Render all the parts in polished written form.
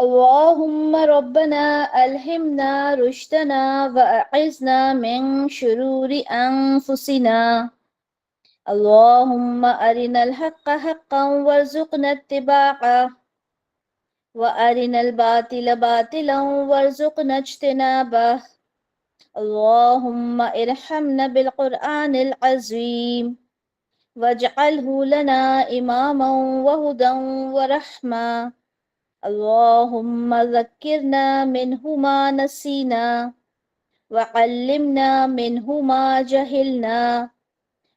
اللهم ربنا ألهمنا رشدنا وأعذنا من شرور أنفسنا. اللهم أرنا الحق حقا وارزقنا اتباعه وأرنا الباطل باطلا وارزقنا اجتنابه. اللهم ارحمنا بالقرآن العظيم واجعله لنا إماما وهدى ورحمة. اللهم ذكرنا منه ما نسينا وعلمنا منه ما جهلنا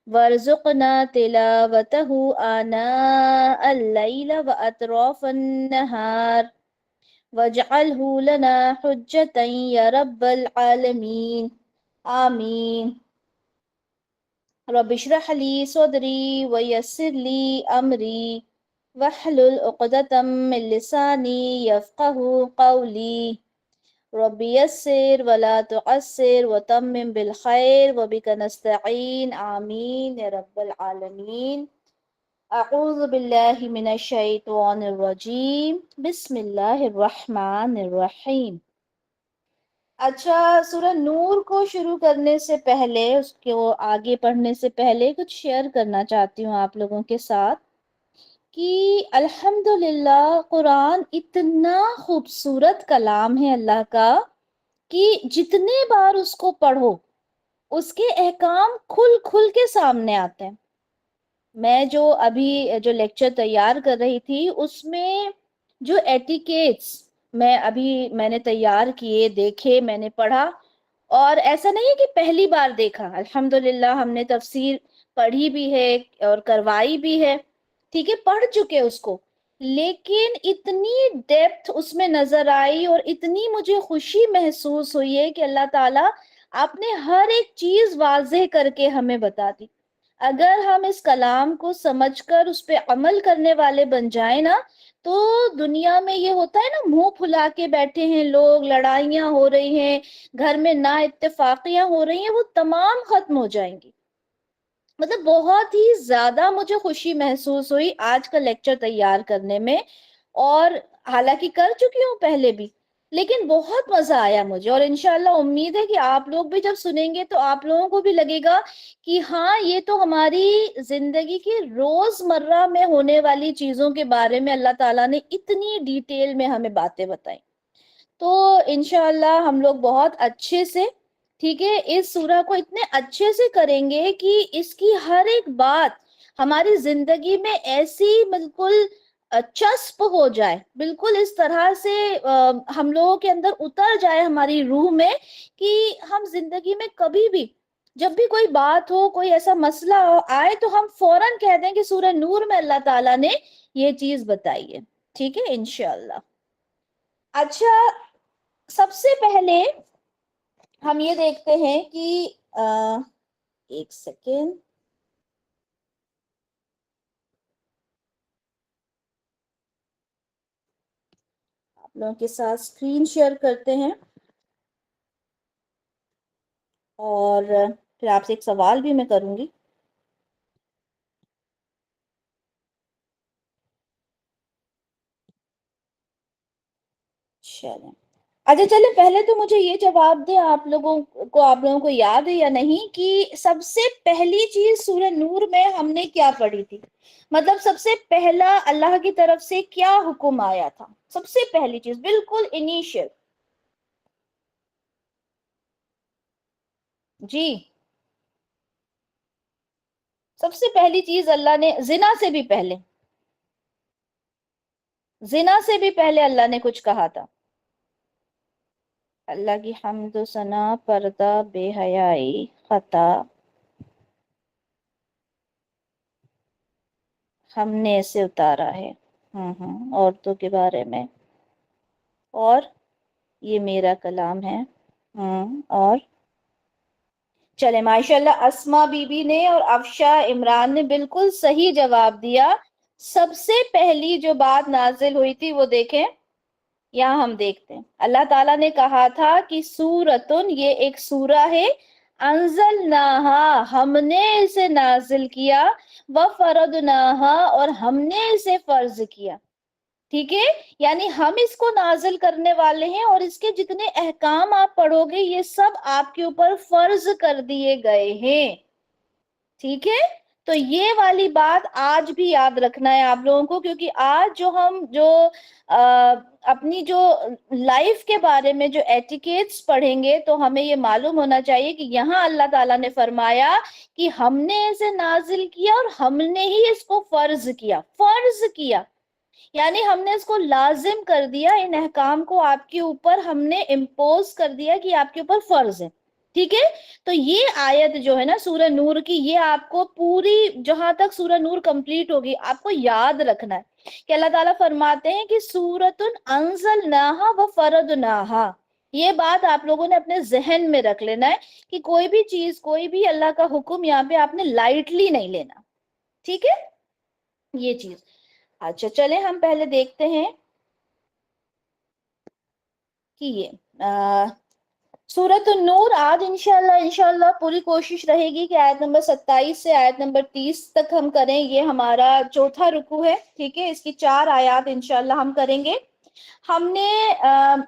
وارزقنا تلاوته آناء الليل وأطراف النهار واجعله لنا حجة يا رب العالمين. آمين. رب اشرح لي صدري ويسر لي أمري واحلل عقدة من لساني يفقه قولي. رب يسر ولا تعسر وتمم بالخير وبك نستعين. آمين يا رب العالمين. اعوذ باللہ من الشیطان الرجیم. بسم اللہ الرحمن الرحیم. اچھا، سورہ نور کو شروع کرنے سے پہلے، اس کو آگے پڑھنے سے پہلے کچھ شیئر کرنا چاہتی ہوں آپ لوگوں کے ساتھ کہ الحمدللہ قرآن اتنا خوبصورت کلام ہے اللہ کا کہ جتنے بار اس کو پڑھو اس کے احکام کھل کھل کے سامنے آتے ہیں. میں جو ابھی جو لیکچر تیار کر رہی تھی اس میں جو ایٹیکیٹس میں نے تیار کیے، دیکھے، میں نے پڑھا، اور ایسا نہیں ہے کہ پہلی بار دیکھا. الحمدللہ ہم نے تفسیر پڑھی بھی ہے اور کروائی بھی ہے، ٹھیک ہے، پڑھ چکے اس کو، لیکن اتنی ڈیپتھ اس میں نظر آئی اور اتنی مجھے خوشی محسوس ہوئی ہے کہ اللہ تعالیٰ آپ نے ہر ایک چیز واضح کر کے ہمیں بتا دی. اگر ہم اس کلام کو سمجھ کر اس پہ عمل کرنے والے بن جائیں نا، تو دنیا میں یہ ہوتا ہے نا، منہ پھلا کے بیٹھے ہیں لوگ، لڑائیاں ہو رہی ہیں، گھر میں نا اتفاقیاں ہو رہی ہیں، وہ تمام ختم ہو جائیں گی. مطلب بہت ہی زیادہ مجھے خوشی محسوس ہوئی آج کا لیکچر تیار کرنے میں، اور حالانکہ کر چکی ہوں پہلے بھی، لیکن بہت مزہ آیا مجھے. اور انشاءاللہ امید ہے کہ آپ لوگ بھی جب سنیں گے تو آپ لوگوں کو بھی لگے گا کہ ہاں یہ تو ہماری زندگی کی روز مرہ میں ہونے والی چیزوں کے بارے میں اللہ تعالیٰ نے اتنی ڈیٹیل میں ہمیں باتیں بتائیں. تو انشاءاللہ ہم لوگ بہت اچھے سے، ٹھیک ہے، اس سورہ کو اتنے اچھے سے کریں گے کہ اس کی ہر ایک بات ہماری زندگی میں ایسی بالکل چسپ ہو جائے، بالکل اس طرح سے ہم لوگوں کے اندر اتر جائے ہماری روح میں کہ ہم زندگی میں کبھی بھی جب بھی کوئی بات ہو، کوئی ایسا مسئلہ آئے، تو ہم فوراً کہہ دیں کہ سورہ نور میں اللہ تعالیٰ نے یہ چیز بتائی ہے. ٹھیک ہے انشاءاللہ. اچھا، سب سے پہلے ہم یہ دیکھتے ہیں کہ ایک سیکنڈ، آپ لوگوں کے ساتھ اسکرین شیئر کرتے ہیں اور پھر آپ سے ایک سوال بھی میں کروں گی. چلیں، اچھا چلیں، پہلے تو مجھے یہ جواب دیں، آپ لوگوں کو یاد ہے یا نہیں کہ سب سے پہلی چیز سورہ نور میں ہم نے کیا پڑھی تھی؟ مطلب سب سے پہلا اللہ کی طرف سے کیا حکم آیا تھا؟ سب سے پہلی چیز بالکل انیشیل. جی، سب سے پہلی چیز اللہ نے زنا سے بھی پہلے، زنا سے بھی پہلے اللہ نے کچھ کہا تھا. اللہ کی حمد و ثنا، پردہ، بے حیائی، خطا، ہم نے اسے اتارا ہے. عورتوں کے بارے میں، اور یہ میرا کلام ہے. اور چلے ماشاءاللہ اسما بی بی نے اور افشا عمران نے بالکل صحیح جواب دیا. سب سے پہلی جو بات نازل ہوئی تھی وہ دیکھیں، یہاں ہم دیکھتے ہیں اللہ تعالیٰ نے کہا تھا کہ سورتن، یہ ایک سورہ ہے، انزلناہا، ہم نے اسے نازل کیا، وفرضناہا، اور ہم نے اسے فرض کیا. ٹھیک ہے، یعنی ہم اس کو نازل کرنے والے ہیں، اور اس کے جتنے احکام آپ پڑھو گے یہ سب آپ کے اوپر فرض کر دیے گئے ہیں، ٹھیک ہے۔ تو یہ والی بات آج بھی یاد رکھنا ہے آپ لوگوں کو، کیونکہ آج جو اپنی جو لائف کے بارے میں جو ایٹیکیٹس پڑھیں گے تو ہمیں یہ معلوم ہونا چاہیے کہ یہاں اللہ تعالیٰ نے فرمایا کہ ہم نے اسے نازل کیا اور ہم نے ہی اس کو فرض کیا، یعنی ہم نے اس کو لازم کر دیا، ان احکام کو آپ کے اوپر ہم نے امپوز کر دیا کہ آپ کے اوپر فرض ہے، ٹھیک ہے۔ تو یہ آیت جو ہے نا سورہ نور کی، یہ آپ کو پوری جہاں تک سورہ نور کمپلیٹ ہوگی آپ کو یاد رکھنا ہے کہ اللہ تعالیٰ فرماتے ہیں کہ سورۃ انزلناہا وفرضناہا، یہ بات آپ لوگوں نے اپنے ذہن میں رکھ لینا ہے کہ کوئی بھی چیز، کوئی بھی اللہ کا حکم یہاں پہ آپ نے لائٹلی نہیں لینا، ٹھیک ہے، یہ چیز۔ اچھا چلیں ہم پہلے دیکھتے ہیں کہ یہ سورۃ النور آج انشاءاللہ پوری کوشش رہے گی کہ آیت نمبر 27 سے آیت نمبر 30 تک ہم کریں، یہ ہمارا چوتھا رکوع ہے، ٹھیک ہے، اس کی 4 آیات انشاءاللہ ہم کریں گے۔ ہم نے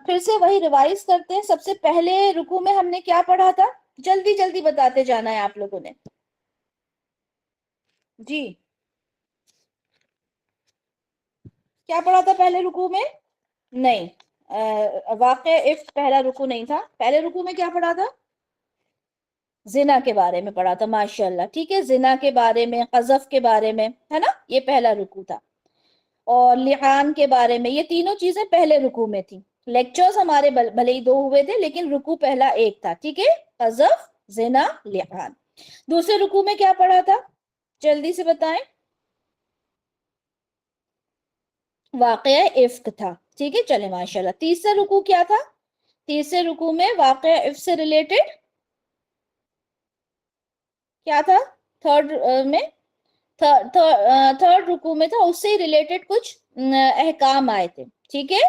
پھر سے وہی ریوائز کرتے ہیں، سب سے پہلے رکوع میں ہم نے کیا پڑھا تھا، جلدی جلدی بتاتے جانا ہے آپ لوگوں نے، جی کیا پڑھا تھا پہلے رکوع میں؟ نہیں، واقع افک پہلا رکوع نہیں تھا، پہلے رکوع میں کیا پڑھا تھا؟ زنا کے بارے میں پڑھا تھا، ماشاءاللہ، ٹھیک ہے، زنا کے بارے میں، قذف کے بارے میں، ہے نا، یہ پہلا رکوع تھا، اور لعان کے بارے میں، یہ تینوں چیزیں پہلے رکوع میں تھی۔ لیکچرز ہمارے بھلے ہی 2 ہوئے تھے لیکن رکوع پہلا ایک تھا، ٹھیک ہے، قذف، زنا، لعان۔ دوسرے رکوع میں کیا پڑھا تھا، جلدی سے بتائیں؟ واقعہ افک تھا، ٹھیک ہے، چلے ماشاءاللہ۔ تیسرا رکوع کیا تھا؟ تیسرے رکوع میں واقعہ افک سے ریلیٹڈ کیا تھا؟ تھرڈ میں تھرڈ رکوع میں تھا، اس سے ریلیٹڈ کچھ احکام آئے تھے، ٹھیک ہے،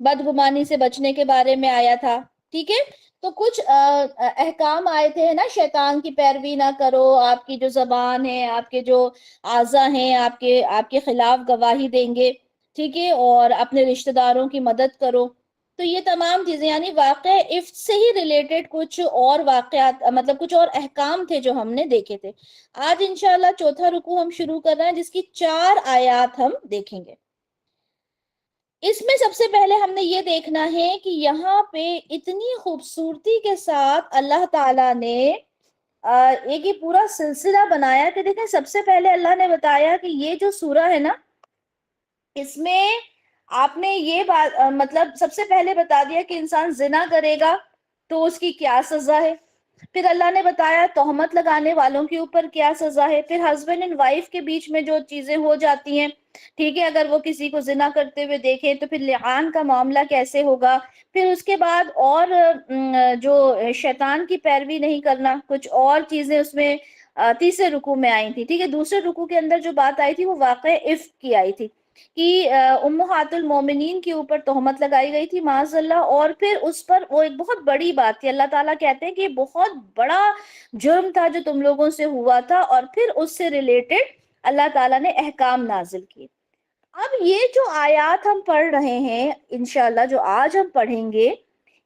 بدگمانی سے بچنے کے بارے میں آیا تھا، ٹھیک ہے، تو کچھ احکام آئے تھے نا، شیطان کی پیروی نہ کرو، آپ کی جو زبان ہے، آپ کے جو اعضاء ہیں آپ کے خلاف گواہی دیں گے، ٹھیک ہے، اور اپنے رشتہ داروں کی مدد کرو، تو یہ تمام چیزیں یعنی واقع افک سے ہی ریلیٹڈ کچھ اور واقعات، مطلب کچھ اور احکام تھے جو ہم نے دیکھے تھے۔ آج انشاءاللہ چوتھا رکوع ہم شروع کر رہے ہیں جس کی 4 آیات ہم دیکھیں گے۔ اس میں سب سے پہلے ہم نے یہ دیکھنا ہے کہ یہاں پہ اتنی خوبصورتی کے ساتھ اللہ تعالیٰ نے ایک یہ پورا سلسلہ بنایا کہ دیکھیں، سب سے پہلے اللہ نے بتایا کہ یہ جو سورہ ہے نا، اس میں آپ نے یہ بات مطلب سب سے پہلے بتا دیا کہ انسان زنا کرے گا تو اس کی کیا سزا ہے، پھر اللہ نے بتایا تہمت لگانے والوں کے اوپر کیا سزا ہے، پھر ہسبینڈ اینڈ وائف کے بیچ میں جو چیزیں ہو جاتی ہیں، ٹھیک ہے، اگر وہ کسی کو زنا کرتے ہوئے دیکھیں تو پھر لعان کا معاملہ کیسے ہوگا، پھر اس کے بعد اور جو شیطان کی پیروی نہیں کرنا، کچھ اور چیزیں اس میں تیسرے رکوع میں آئی تھی، ٹھیک ہے، دوسرے رکوع کے اندر جو بات آئی تھی وہ واقع افک کی آئی تھی کہ امہات المومنین کے اوپر تہمت لگائی گئی تھی معاذ اللہ، اور پھر اس پر وہ ایک بہت بڑی بات تھی، اللہ تعالیٰ کہتے ہیں کہ یہ بہت بڑا جرم تھا جو تم لوگوں سے ہوا تھا، اور پھر اس سے ریلیٹڈ اللہ تعالیٰ نے احکام نازل کیے۔ اب یہ جو آیات ہم پڑھ رہے ہیں انشاءاللہ، جو آج ہم پڑھیں گے،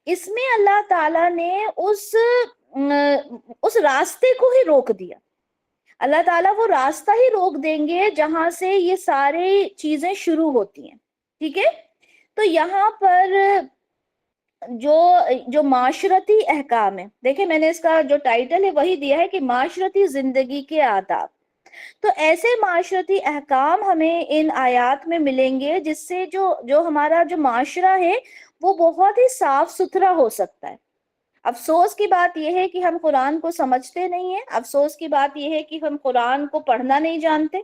اس میں اللہ تعالیٰ نے اس راستے کو ہی روک دیا، اللہ تعالیٰ وہ راستہ ہی روک دیں گے جہاں سے یہ ساری چیزیں شروع ہوتی ہیں، ٹھیک ہے، تو یہاں پر جو معاشرتی احکام ہے، دیکھیں میں نے اس کا جو ٹائٹل ہے وہی دیا ہے کہ معاشرتی زندگی کے آداب، تو ایسے معاشرتی احکام ہمیں ان آیات میں ملیں گے جس سے جو ہمارا جو معاشرہ ہے وہ بہت ہی صاف ستھرا ہو سکتا ہے۔ افسوس کی بات یہ ہے کہ ہم قرآن کو سمجھتے نہیں ہیں، افسوس کی بات یہ ہے کہ ہم قرآن کو پڑھنا نہیں جانتے،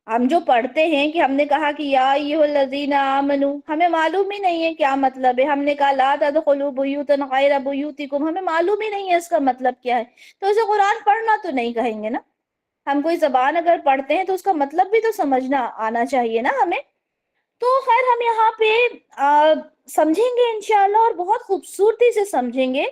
ہم جو پڑھتے ہیں کہ ہم نے کہا کہ یا ایھا الذین آمنو، ہمیں معلوم ہی نہیں ہے کیا مطلب ہے، ہم نے کہا لا تدخلوا بیوتا غیر بیوتکم، ہمیں معلوم ہی نہیں ہے اس کا مطلب کیا ہے، تو اسے قرآن پڑھنا تو نہیں کہیں گے نا، ہم کوئی زبان اگر پڑھتے ہیں تو اس کا مطلب بھی تو سمجھنا آنا چاہیے نا ہمیں، تو خیر ہم یہاں پہ سمجھیں گے انشاءاللہ، اور بہت خوبصورتی سے سمجھیں گے۔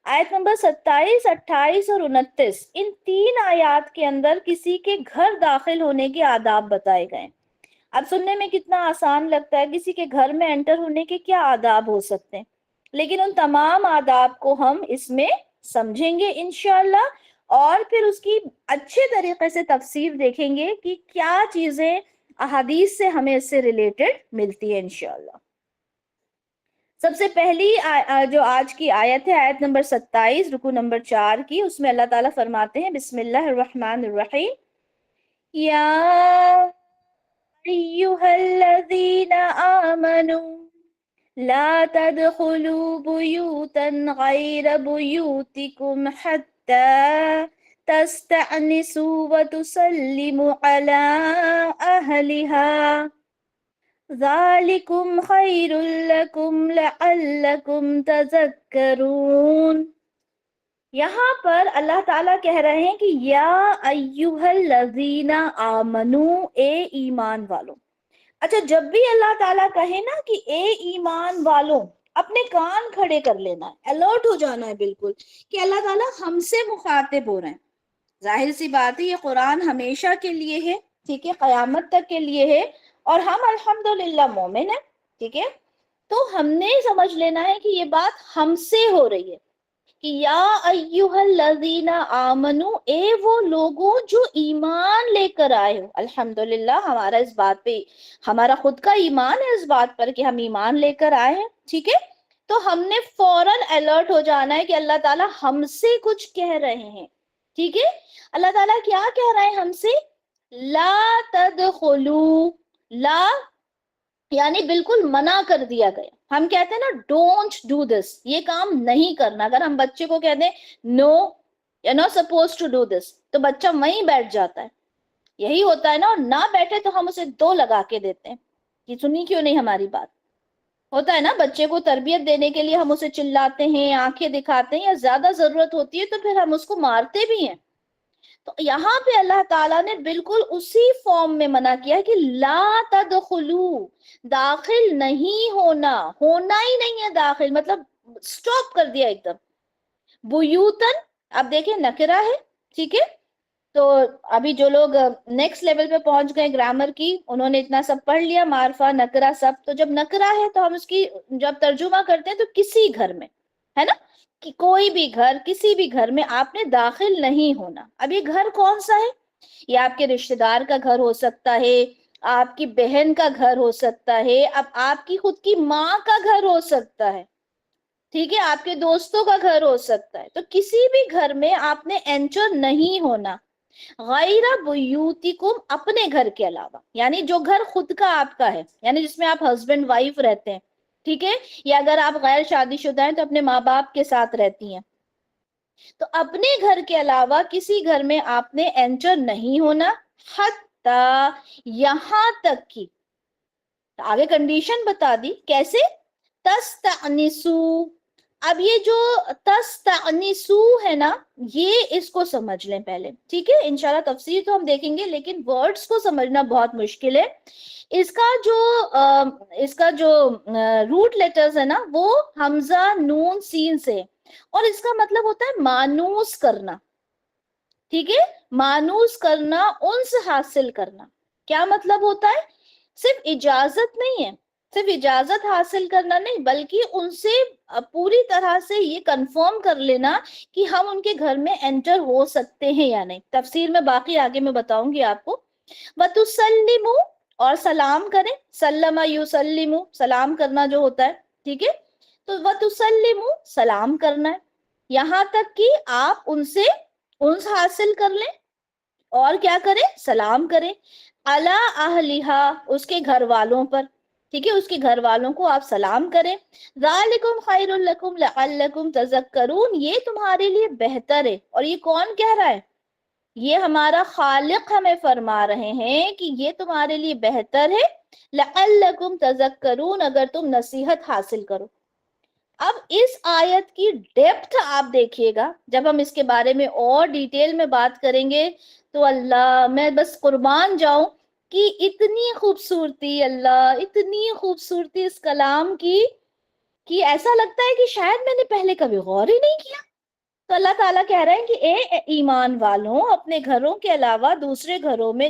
آیت نمبر 27، 28 اور 29، ان 3 آیات کے اندر کسی کے گھر داخل ہونے کے آداب بتائے گئے، اب سننے میں کتنا آسان لگتا ہے، کسی کے گھر میں انٹر ہونے کے کیا آداب ہو سکتے ہیں، لیکن ان تمام آداب کو ہم اس میں سمجھیں گے انشاءاللہ، اور پھر اس کی اچھے طریقے سے تفسیر دیکھیں گے کہ کیا چیزیں احادیث سے ہمیں اس سے ریلیٹڈ ملتی ہے انشاءاللہ۔ سب سے پہلی جو آج کی آیت ہے، آیت نمبر 27 رکو نمبر 4 کی، اس میں اللہ تعالیٰ فرماتے ہیں بسم اللہ الرحمن الرحیم، یا ایہا الذین آمنوا لا تدخلوا بیوتا غیر بیوتکم حتی تستأنسوا وتسلموا علی اہلہا ذالکم خیر لکم لعلکم تذکرون۔ یہاں پر اللہ تعالیٰ کہہ رہے ہیں کہ یا ایہا الذین آمنو، اے ایمان والو۔ اچھا، جب بھی اللہ تعالیٰ کہے نا کہ اے ایمان والوں، اپنے کان کھڑے کر لینا ہے، الرٹ ہو جانا ہے بالکل کہ اللہ تعالیٰ ہم سے مخاطب ہو رہے ہیں۔ ظاہر سی بات ہے یہ قرآن ہمیشہ کے لیے ہے، ٹھیک ہے، قیامت تک کے لیے ہے، اور ہم الحمدللہ مومن ہیں، ٹھیک ہے، تو ہم نے سمجھ لینا ہے کہ یہ بات ہم سے ہو رہی ہے کہ یا ایہا الذین آمنو، اے وہ لوگوں جو ایمان لے کر آئے ہو۔ الحمدللہ ہمارا اس بات پہ، ہمارا خود کا ایمان ہے اس بات پر کہ ہم ایمان لے کر آئے ہیں، ٹھیک ہے، تو ہم نے فوراً الرٹ ہو جانا ہے کہ اللہ تعالیٰ ہم سے کچھ کہہ رہے ہیں، ٹھیک ہے۔ اللہ تعالیٰ کیا کہہ رہے ہیں ہم سے؟ لا تدخلوا، لا یعنی بالکل منع کر دیا گیا۔ ہم کہتے ہیں نا ڈونٹ ڈو دس، یہ کام نہیں کرنا۔ اگر ہم بچے کو کہتے ہیں no you not suppose to do this, تو بچہ وہیں بیٹھ جاتا ہے، یہی ہوتا ہے نا، اور نہ بیٹھے تو ہم اسے دو لگا کے دیتے ہیں کہ سنی کیوں نہیں ہماری بات۔ ہوتا ہے نا، بچے کو تربیت دینے کے لیے ہم اسے چلاتے ہیں، آنکھیں دکھاتے ہیں، یا زیادہ ضرورت ہوتی ہے تو پھر ہم اس کو مارتے بھی ہیں۔ تو یہاں پہ اللہ تعالیٰ نے بالکل اسی فارم میں منع کیا کہ لا تدخلو، داخل نہیں ہونا، ہونا ہی نہیں ہے داخل، مطلب سٹاپ کر دیا ایک دم۔ بیوتن، اب دیکھیں نکرہ ہے، ٹھیک ہے، تو ابھی جو لوگ نیکسٹ لیول پہ پہنچ گئے گرامر کی، انہوں نے اتنا سب پڑھ لیا، معرفہ نکرہ سب، تو جب نکرہ ہے تو ہم اس کی جب ترجمہ کرتے ہیں تو کسی گھر میں، ہے نا، کہ کوئی بھی گھر، کسی بھی گھر میں آپ نے داخل نہیں ہونا۔ اب یہ گھر کون سا ہے؟ یہ آپ کے رشتہ دار کا گھر ہو سکتا ہے، آپ کی بہن کا گھر ہو سکتا ہے، اب آپ کی خود کی ماں کا گھر ہو سکتا ہے، ٹھیک ہے، آپ کے دوستوں کا گھر ہو سکتا ہے، تو کسی بھی گھر میں آپ نے انٹر نہیں ہونا، غیر بیوتکم، اپنے گھر کے علاوہ، یعنی جو گھر خود کا آپ کا ہے، یعنی جس میں آپ ہسبینڈ وائف رہتے ہیں، ٹھیک ہے، یا اگر آپ غیر شادی شدہ ہیں تو اپنے ماں باپ کے ساتھ رہتی ہیں، تو اپنے گھر کے علاوہ کسی گھر میں آپ نے انٹر نہیں ہونا، حتی، یہاں تک کی، آگے کنڈیشن بتا دی، کیسے؟ تستأنسو، اب یہ جو تستأنسو ہے نا، یہ اس کو سمجھ لیں پہلے، ٹھیک ہے، انشاءاللہ تفسیر تو ہم دیکھیں گے، لیکن ورڈز کو سمجھنا بہت مشکل ہے۔ اس کا جو روٹ لیٹرز ہے نا، وہ حمزہ نون سین سے، اور اس کا مطلب ہوتا ہے مانوس کرنا، ٹھیک ہے، مانوس کرنا، انس حاصل کرنا۔ کیا مطلب ہوتا ہے؟ صرف اجازت نہیں ہے، صرف اجازت حاصل کرنا نہیں، بلکہ ان سے پوری طرح سے یہ کنفرم کر لینا کہ ہم ان کے گھر میں انٹر ہو سکتے ہیں یا نہیں۔ تفسیر میں باقی آگے میں بتاؤں گی آپ کو۔ وَتُسَلِّمُ، اور سلام کریں، سلم یسلم، سلام کرنا جو ہوتا ہے، ٹھیک ہے، تو وَتُسَلِّمُ، سلام کرنا ہے، یہاں تک کہ آپ ان سے انس حاصل کر لیں، اور کیا کریں؟ سلام کریں، علی اہلہا، اس کے گھر والوں پر، ٹھیک ہے، اس کے گھر والوں کو آپ سلام کریں، ذالکم خیر لکم لعلکم تذکرون، یہ تمہارے لیے بہتر ہے۔ اور یہ کون کہہ رہا ہے؟ یہ ہمارا خالق ہمیں فرما رہے ہیں کہ یہ تمہارے لیے بہتر ہے، لعلکم تذکرون، اگر تم نصیحت حاصل کرو۔ اب اس آیت کی ڈیپتھ آپ دیکھیے گا، جب ہم اس کے بارے میں اور ڈیٹیل میں بات کریں گے تو اللہ، میں بس قربان جاؤں کہ اتنی خوبصورتی، اللہ، اتنی خوبصورتی اس کلام کی کہ ایسا لگتا ہے کہ شاید میں نے پہلے کبھی غور ہی نہیں کیا۔ تو اللہ تعالیٰ کہہ رہے ہیں کہ اے ایمان والوں، اپنے گھروں کے علاوہ دوسرے گھروں میں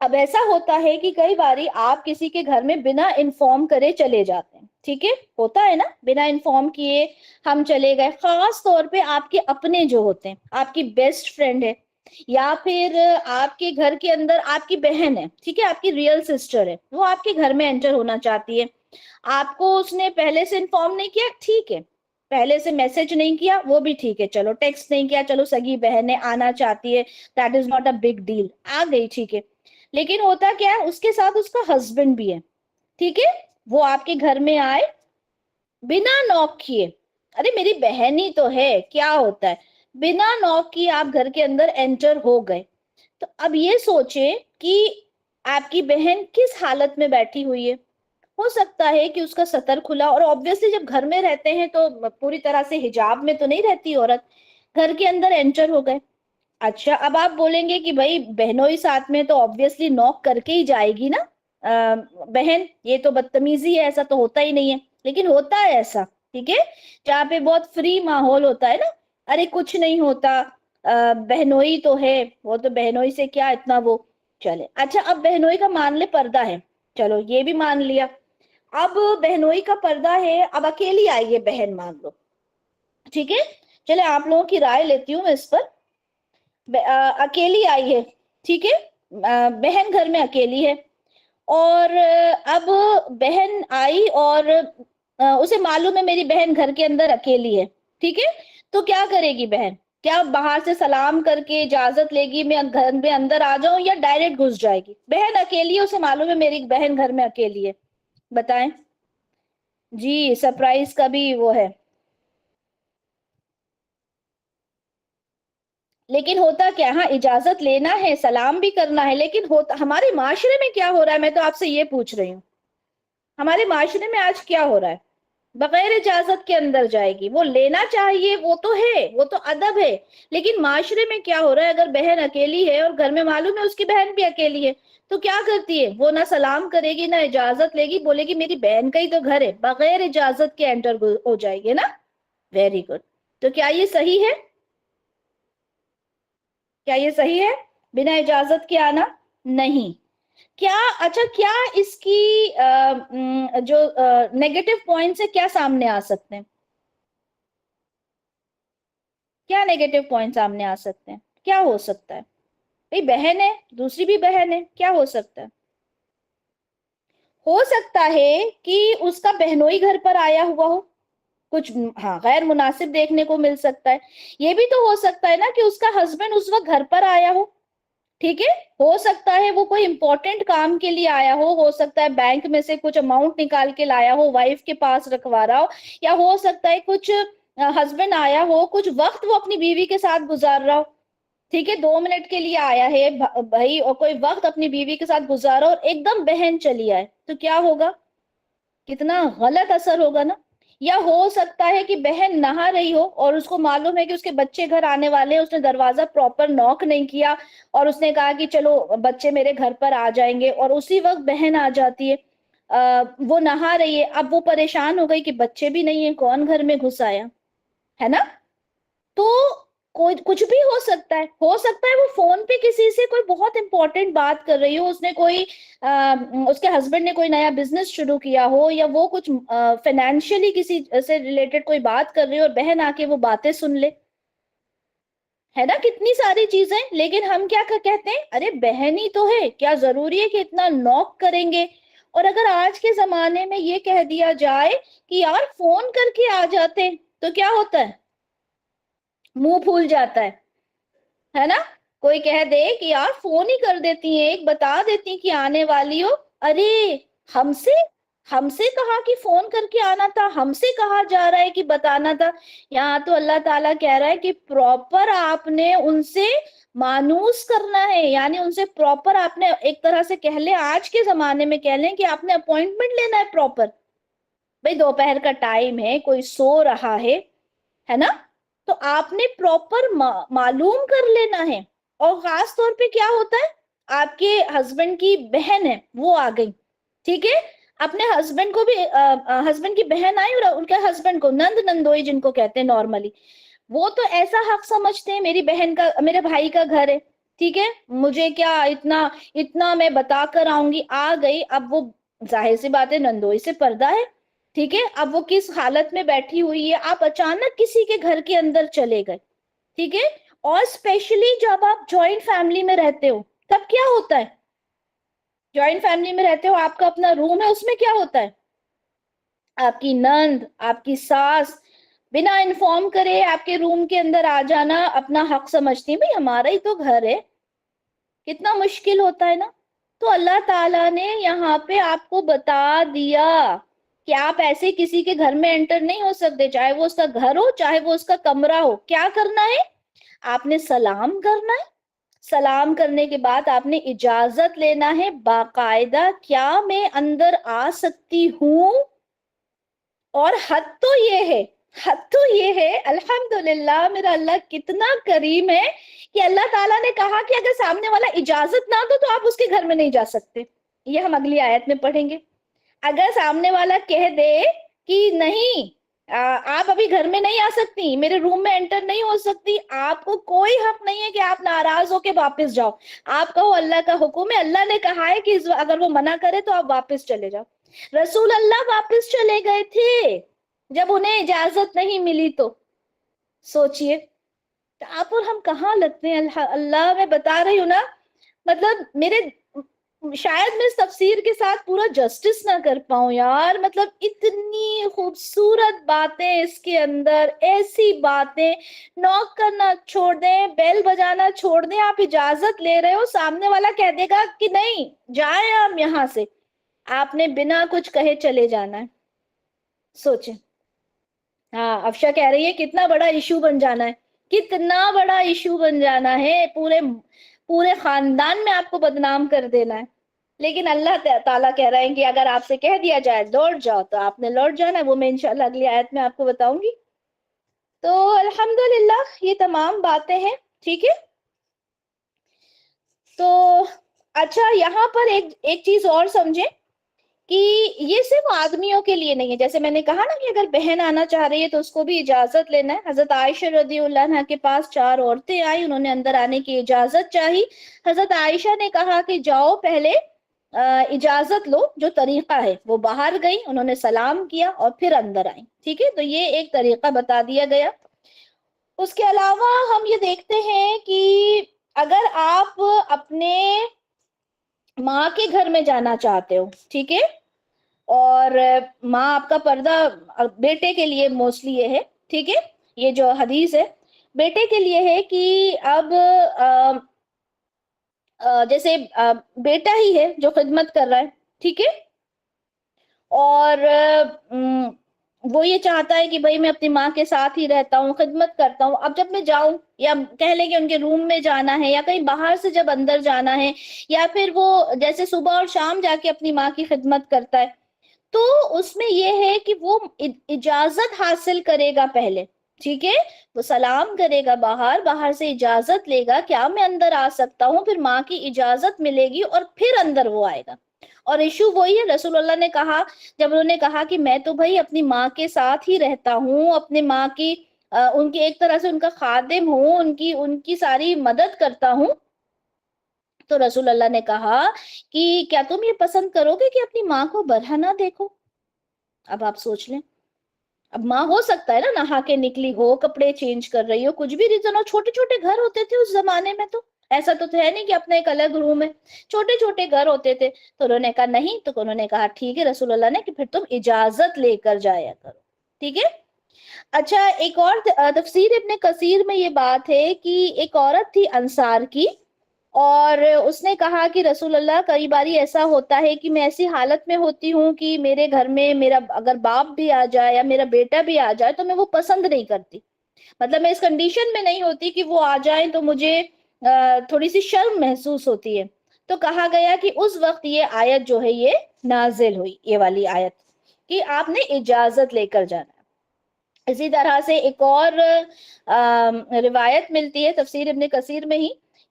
اب ایسا ہوتا ہے کہ کئی باری آپ کسی کے گھر میں بنا انفارم کرے چلے جاتے ہیں، ٹھیک ہے، ہوتا ہے نا، بنا انفارم کیے ہم چلے گئے، خاص طور پہ آپ کے اپنے جو ہوتے ہیں، آپ کی بیسٹ فرینڈ ہے، یا پھر آپ کے گھر کے اندر آپ کی بہن ہے، ٹھیک ہے، آپ کی ریئل سسٹر ہے، وہ آپ کے گھر میں انٹر ہونا چاہتی ہے، آپ کو اس نے پہلے سے انفارم نہیں کیا، ٹھیک ہے، پہلے سے میسج نہیں کیا وہ بھی ٹھیک ہے، چلو ٹیکسٹ نہیں کیا، چلو سگی بہن ہے آنا چاہتی ہے، that is not a big deal, آ گئی، ٹھیک ہے، لیکن ہوتا کیا ہے، اس کے ساتھ اس کا ہسبینڈ بھی ہے، ٹھیک ہے، وہ آپ کے گھر میں آئے بنا نوک کیے، ارے میری بہن ہی تو ہے، کیا ہوتا ہے، بنا نوک کیے آپ گھر کے اندر انٹر ہو گئے، تو اب یہ سوچیں کہ آپ کی بہن کس حالت میں بیٹھی ہوئی ہے، ہو سکتا ہے کہ اس کا سطر کھلا، اور obviously جب گھر میں رہتے ہیں تو پوری طرح سے حجاب میں تو نہیں رہتی عورت، گھر کے اندر انٹر ہو گئے، اچھا اب آپ بولیں گے کہ بھائی بہنوئی ساتھ میں تو obviously نوک کر کے ہی جائے گی نا بہن، یہ تو بدتمیزی ہے، ایسا تو ہوتا ہی نہیں ہے، لیکن ہوتا ہے ایسا، ٹھیک ہے، جہاں پہ بہت فری ماحول ہوتا ہے نا، ارے کچھ نہیں ہوتا، بہنوئی تو ہے، وہ تو بہنوئی سے کیا اتنا وہ، چلے اچھا اب بہنوئی کا مان لے پردہ ہے، چلو یہ بھی مان لیا، اب بہنوئی کا پردہ ہے، اب اکیلی آئی ہے بہن مان لو، ٹھیک ہے، چلے آپ لوگوں کی رائے لیتی ہوں میں اس پر، اکیلی آئی ہے، ٹھیک ہے، بہن گھر میں اکیلی ہے، اور اب بہن آئی اور اسے معلوم ہے میری بہن گھر کے اندر اکیلی ہے، ٹھیک ہے، تو کیا کرے گی بہن، کیا باہر سے سلام کر کے اجازت لے گی میں گھر میں اندر آ جاؤں، یا ڈائریکٹ گھس جائے گی، بہن اکیلی ہے، اسے معلوم ہے میری بہن گھر میں اکیلی ہے، بتائیں، جی سرپرائز کا بھی وہ ہے، لیکن ہوتا کیا، ہاں اجازت لینا ہے، سلام بھی کرنا ہے، لیکن ہوتا ہمارے معاشرے میں کیا ہو رہا ہے، میں تو آپ سے یہ پوچھ رہی ہوں، ہمارے معاشرے میں آج کیا ہو رہا ہے، بغیر اجازت کے اندر جائے گی، وہ لینا چاہیے، وہ تو ہے، وہ تو ادب ہے، لیکن معاشرے میں کیا ہو رہا ہے، اگر بہن اکیلی ہے اور گھر میں معلوم ہے اس کی بہن بھی اکیلی ہے، تو کیا کرتی ہے، وہ نہ سلام کرے گی، نہ اجازت لے گی، بولے گی میری بہن کا ہی تو گھر ہے، بغیر اجازت کے انٹر ہو جائے گی نا، ویری گڈ، تو کیا یہ صحیح ہے، کیا یہ صحیح ہے بنا اجازت کے آنا، نہیں، کیا اچھا کیا اس کی جو نیگیٹو پوائنٹس ہے کیا سامنے آ سکتے ہیں، کیا نیگیٹو پوائنٹ سامنے آ سکتے ہیں، کیا ہو سکتا ہے، بھئی بہن ہے، دوسری بھی بہن ہے، کیا ہو سکتا ہے، ہو سکتا ہے کہ اس کا بہنوئی گھر پر آیا ہوا ہو، کچھ ہاں غیر مناسب دیکھنے کو مل سکتا ہے، یہ بھی تو ہو سکتا ہے نا کہ اس کا ہسبینڈ اس وقت گھر پر آیا ہو، ٹھیک ہے، ہو سکتا ہے وہ کوئی امپورٹنٹ کام کے لیے آیا ہو سکتا ہے بینک میں سے کچھ اماؤنٹ نکال کے لایا ہو، وائف کے پاس رکھوا رہا ہو، یا ہو سکتا ہے کچھ ہسبینڈ آیا ہو، کچھ وقت وہ اپنی بیوی کے ساتھ گزار رہا ہو، ٹھیک ہے، 2 منٹ کے لیے آیا ہے بھائی، اور کوئی وقت اپنی بیوی کے ساتھ گزارا اور ایک دم بہن چلی آئے، تو کیا ہوگا، کتنا غلط اثر ہوگا نا، یا ہو سکتا ہے کہ بہن نہا رہی ہو اور اس کو معلوم ہے کہ اس کے بچے گھر آنے والے ہیں، اس نے دروازہ پراپر نوک نہیں کیا، اور اس نے کہا کہ چلو بچے میرے گھر پر آ جائیں گے، اور اسی وقت بہن آ جاتی ہے، وہ نہا رہی ہے، اب وہ پریشان ہو گئی کہ بچے بھی نہیں ہیں، کون گھر میں گھس آیا ہے نا، تو کوئی کچھ بھی ہو سکتا ہے وہ فون پہ کسی سے کوئی بہت امپورٹنٹ بات کر رہی ہو، اس نے کوئی اس کے ہسبینڈ نے کوئی نیا بزنس شروع کیا ہو، یا وہ کچھ فائنینشلی کسی سے ریلیٹڈ کوئی بات کر رہی ہو اور بہن آ کے وہ باتیں سن لے، ہے نا، کتنی ساری چیزیں، لیکن ہم کیا کہتے ہیں، ارے بہن ہی تو ہے، کیا ضروری ہے کہ اتنا نوک کریں گے، اور اگر آج کے زمانے میں یہ کہہ دیا جائے کہ یار فون کر کے آ جاتے تو کیا ہوتا ہے، منہ پھول جاتا ہے نا، کوئی کہہ دے کہ یار فون ہی کر دیتی ہیں، ایک بتا دیتی کہ آنے والی ہو، ارے ہم سے ہم سے کہا کہ فون کر کے آنا تھا، ہم سے کہا جا رہا ہے کہ بتانا تھا، یہاں تو اللہ تعالیٰ کہہ رہا ہے کہ پراپر آپ نے ان سے مانوس کرنا ہے، یعنی ان سے پراپر آپ نے ایک طرح سے کہہ لیں، آج کے زمانے میں کہہ لیں کہ آپ نے اپوائنٹمنٹ لینا ہے پراپر، بھئی دوپہر کا ٹائم ہے، کوئی سو رہا ہے نا، تو آپ نے پراپر معلوم کر لینا ہے، اور خاص طور پہ کیا ہوتا ہے، آپ کے ہسبینڈ کی بہن ہے وہ آ گئی، ٹھیک ہے، اپنے ہسبینڈ کو بھی ہسبینڈ کی بہن آئی اور ان کے ہسبینڈ کو نند نندوئی جن کو کہتے ہیں نارملی، وہ تو ایسا حق سمجھتے ہیں میری بہن کا میرے بھائی کا گھر ہے، ٹھیک ہے، مجھے کیا اتنا میں بتا کر آؤں گی، آ گئی، اب وہ ظاہر سی بات ہے نندوئی سے پردہ ہے، ٹھیک ہے، اب وہ کس حالت میں بیٹھی ہوئی ہے، آپ اچانک کسی کے گھر کے اندر چلے گئے، ٹھیک ہے، اور اسپیشلی جب آپ جوائنٹ فیملی میں رہتے ہو تب کیا ہوتا ہے، جوائنٹ فیملی میں رہتے ہو، آپ کا اپنا روم ہے، اس میں کیا ہوتا ہے، آپ کی نند، آپ کی ساس بنا انفارم کرے آپ کے روم کے اندر آ جانا اپنا حق سمجھتی ہیں، بھئی ہمارا ہی تو گھر ہے، کتنا مشکل ہوتا ہے نا. تو اللہ تعالیٰ نے یہاں پہ آپ کو بتا دیا کہ آپ ایسے کسی کے گھر میں انٹر نہیں ہو سکتے، چاہے وہ اس کا گھر ہو چاہے وہ اس کا کمرہ ہو. کیا کرنا ہے، آپ نے سلام کرنا ہے، سلام کرنے کے بعد آپ نے اجازت لینا ہے باقاعدہ، کیا میں اندر آ سکتی ہوں، اور حد تو یہ ہے الحمدللہ میرا اللہ کتنا کریم ہے کہ اللہ تعالیٰ نے کہا کہ اگر سامنے والا اجازت نہ دو تو آپ اس کے گھر میں نہیں جا سکتے. یہ ہم اگلی آیت میں پڑھیں گے. اگر سامنے والا کہہ دے کہ نہیں آپ ابھی گھر میں نہیں آ سکتی، میرے روم میں انٹر نہیں ہو سکتی، آپ کو کوئی حق نہیں ہے کہ آپ ناراض ہو کے واپس جاؤ. آپ کہو اللہ کا حکم ہے، اللہ نے کہا ہے کہ اگر وہ منع کرے تو آپ واپس چلے جاؤ. رسول اللہ واپس چلے گئے تھے جب انہیں اجازت نہیں ملی. تو سوچئے آپ اور ہم کہاں لگتے ہیں. اللہ میں بتا رہی ہوں نا، مطلب شاید میں اس تفسیر کے ساتھ پورا جسٹس نہ کر پاؤں یار، مطلب اتنی خوبصورت باتیں اس کے اندر، ایسی باتیں. نوک کرنا چھوڑ دیں، بیل بجانا چھوڑ دیں، آپ اجازت لے رہے ہو، سامنے والا کہہ دے گا کہ نہیں جائیں ہم یہاں سے، آپ نے بنا کچھ کہے چلے جانا ہے. سوچیں. ہاں افشا کہہ رہی ہے کتنا بڑا ایشو بن جانا ہے، کتنا بڑا ایشو بن جانا ہے، پورے خاندان میں آپ کو بدنام کر دینا ہے. لیکن اللہ تعالیٰ کہہ رہے ہیں کہ اگر آپ سے کہہ دیا جائے لوٹ جاؤ تو آپ نے لوٹ جانا ہے. وہ میں انشاءاللہ اگلی آیت میں آپ کو بتاؤں گی. تو الحمدللہ یہ تمام باتیں ہیں. ٹھیک ہے، تو اچھا یہاں پر ایک چیز اور سمجھیں کہ یہ صرف آدمیوں کے لیے نہیں ہے. جیسے میں نے کہا نا کہ اگر بہن آنا چاہ رہی ہے تو اس کو بھی اجازت لینا ہے. حضرت عائشہ رضی اللہ عنہ کے پاس 4 عورتیں آئی، انہوں نے اندر آنے کی اجازت چاہی. حضرت عائشہ نے کہا کہ جاؤ پہلے اجازت لو. جو طریقہ ہے وہ باہر گئی، انہوں نے سلام کیا اور پھر اندر آئیں. ٹھیک ہے، تو یہ ایک طریقہ بتا دیا گیا. اس کے علاوہ ہم یہ دیکھتے ہیں کہ اگر آپ اپنے ماں کے گھر میں جانا چاہتے ہو، ٹھیک ہے، اور ماں آپ کا پردہ بیٹے کے لیے موسٹلی یہ ہے، ٹھیک ہے، یہ جو حدیث ہے بیٹے کے لیے ہے کہ اب جیسے بیٹا ہی ہے جو خدمت کر رہا ہے، ٹھیک ہے، اور وہ یہ چاہتا ہے کہ بھئی میں اپنی ماں کے ساتھ ہی رہتا ہوں، خدمت کرتا ہوں. اب جب میں جاؤں یا کہہ لیں کہ ان کے روم میں جانا ہے یا کہیں باہر سے جب اندر جانا ہے، یا پھر وہ جیسے صبح اور شام جا کے اپنی ماں کی خدمت کرتا ہے، تو اس میں یہ ہے کہ وہ اجازت حاصل کرے گا پہلے. ٹھیک ہے، وہ سلام کرے گا، باہر سے اجازت لے گا، کیا میں اندر آ سکتا ہوں، پھر ماں کی اجازت ملے گی اور پھر اندر وہ آئے گا. اور ایشو وہی ہے، رسول اللہ نے کہا جب انہوں نے کہا کہ میں تو بھائی اپنی ماں کے ساتھ ہی رہتا ہوں، اپنی ماں کی ان کی ایک طرح سے ان کا خادم ہوں، ان کی ساری مدد کرتا ہوں، تو رسول اللہ نے کہا کہ کیا تم یہ پسند کرو گے کہ اپنی ماں کو برہنہ نہ دیکھو. اب آپ سوچ لیں، اب ماں ہو سکتا ہے نا نہا کے نکلی ہو، کپڑے چینج کر رہی ہو، کچھ بھی ریزن ہو. چھوٹے چھوٹے گھر ہوتے تھے اس زمانے میں، تو ایسا تو ہے نہیں کہ اپنا ایک الگ روم ہے، چھوٹے چھوٹے گھر ہوتے تھے. تو انہوں نے کہا نہیں، تو انہوں نے کہا ٹھیک ہے رسول اللہ نے کہ پھر تم اجازت لے کر جایا کرو. ٹھیک ہے. اچھا ایک اور تفسیر ابن کثیر میں یہ بات ہے کہ ایک عورت تھی انصار کی، اور اس نے کہا کہ رسول اللہ کئی باری ایسا ہوتا ہے کہ میں ایسی حالت میں ہوتی ہوں کہ میرے گھر میں میرا اگر باپ بھی آ جائے یا میرا بیٹا بھی آ جائے تو میں وہ پسند نہیں کرتی. مطلب میں اس کنڈیشن میں نہیں ہوتی کہ وہ آ جائیں تو مجھے تھوڑی سی شرم محسوس ہوتی ہے. تو کہا گیا کہ اس وقت یہ آیت جو ہے یہ نازل ہوئی، یہ والی آیت کہ آپ نے اجازت لے کر جانا. اسی طرح سے ایک اور روایت ملتی ہے تفسیر ابن کثیر میں ہی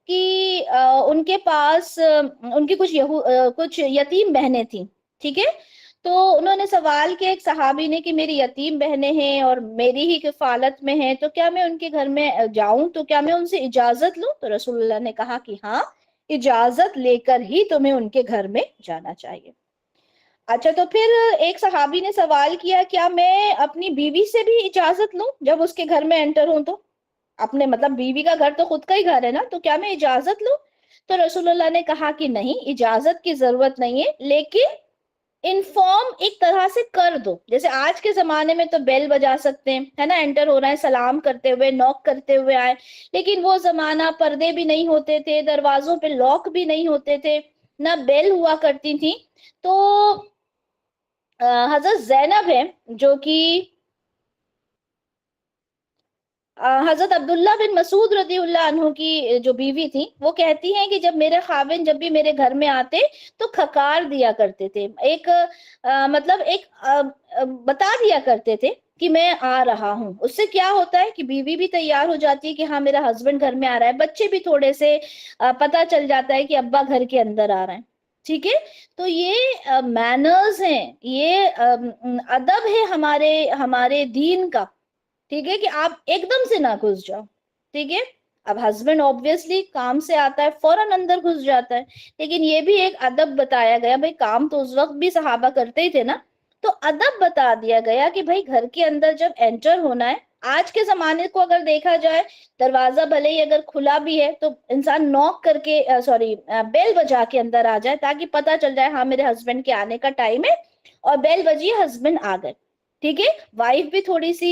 کہ ان کے پاس ان کی کچھ یتیم بہنیں تھیں. ٹھیک ہے، تو انہوں نے سوال کیا ایک صحابی نے کہ میری یتیم بہنیں ہیں اور میری ہی کفالت میں ہیں، تو کیا میں ان کے گھر میں جاؤں، تو کیا میں ان سے اجازت لوں؟ تو رسول اللہ نے کہا کہ ہاں، اجازت لے کر ہی تمہیں ان کے گھر میں جانا چاہیے۔ اچھا، تو پھر ایک صحابی نے سوال کیا کیا میں اپنی بیوی سے بھی اجازت لوں جب اس کے گھر میں انٹر ہوں؟ تو اپنے مطلب بیوی کا گھر تو خود کا ہی گھر ہے نا، تو کیا میں اجازت لوں؟ تو رسول اللہ نے کہا کہ نہیں، اجازت کی ضرورت نہیں ہے، لیکن انفارم ایک طرح سے کر دو۔ جیسے آج کے زمانے میں تو بیل بجا سکتے ہیں، ہے نا، انٹر ہو رہا ہے، سلام کرتے ہوئے، نوک کرتے ہوئے آئے، لیکن وہ زمانہ پردے بھی نہیں ہوتے تھے، دروازوں پہ لاک بھی نہیں ہوتے تھے، نہ بیل ہوا کرتی تھی۔ تو حضرت زینب ہے جو کہ حضرت عبداللہ بن مسعود رضی اللہ عنہ کی جو بیوی تھی، وہ کہتی ہیں کہ جب میرے خاوند جب بھی میرے گھر میں آتے تو کھکار دیا کرتے تھے، ایک مطلب ایک بتا دیا کرتے تھے کہ میں آ رہا ہوں۔ اس سے کیا ہوتا ہے کہ بیوی بھی تیار ہو جاتی ہے کہ ہاں میرا ہسبینڈ گھر میں آ رہا ہے، بچے بھی تھوڑے سے پتا چل جاتا ہے کہ ابا گھر کے اندر آ رہے ہیں۔ ٹھیک ہے، تو یہ مینرز ہیں، یہ ادب ہے ہمارے ہمارے دین کا۔ ٹھیک ہے، کہ آپ ایک دم سے نہ گھس جاؤ۔ ٹھیک ہے، اب ہسبینڈ obviously کام سے آتا ہے فوراً اندر گھس جاتا ہے، لیکن یہ بھی ایک ادب بتایا گیا، بھائی کام تو اس وقت بھی صحابہ کرتے ہی تھے نا، تو ادب بتا دیا گیا کہ بھائی گھر کے اندر جب انٹر ہونا ہے۔ آج کے زمانے کو اگر دیکھا جائے، دروازہ بھلے ہی اگر کھلا بھی ہے تو انسان نوک کر کے سوری بیل بجا کے اندر آ جائے تاکہ پتا چل جائے ہاں میرے ہسبینڈ کے آنے کا ٹائم ہے، اور بیل بجی ہسبینڈ آ گئے۔ ٹھیک ہے، وائف بھی تھوڑی سی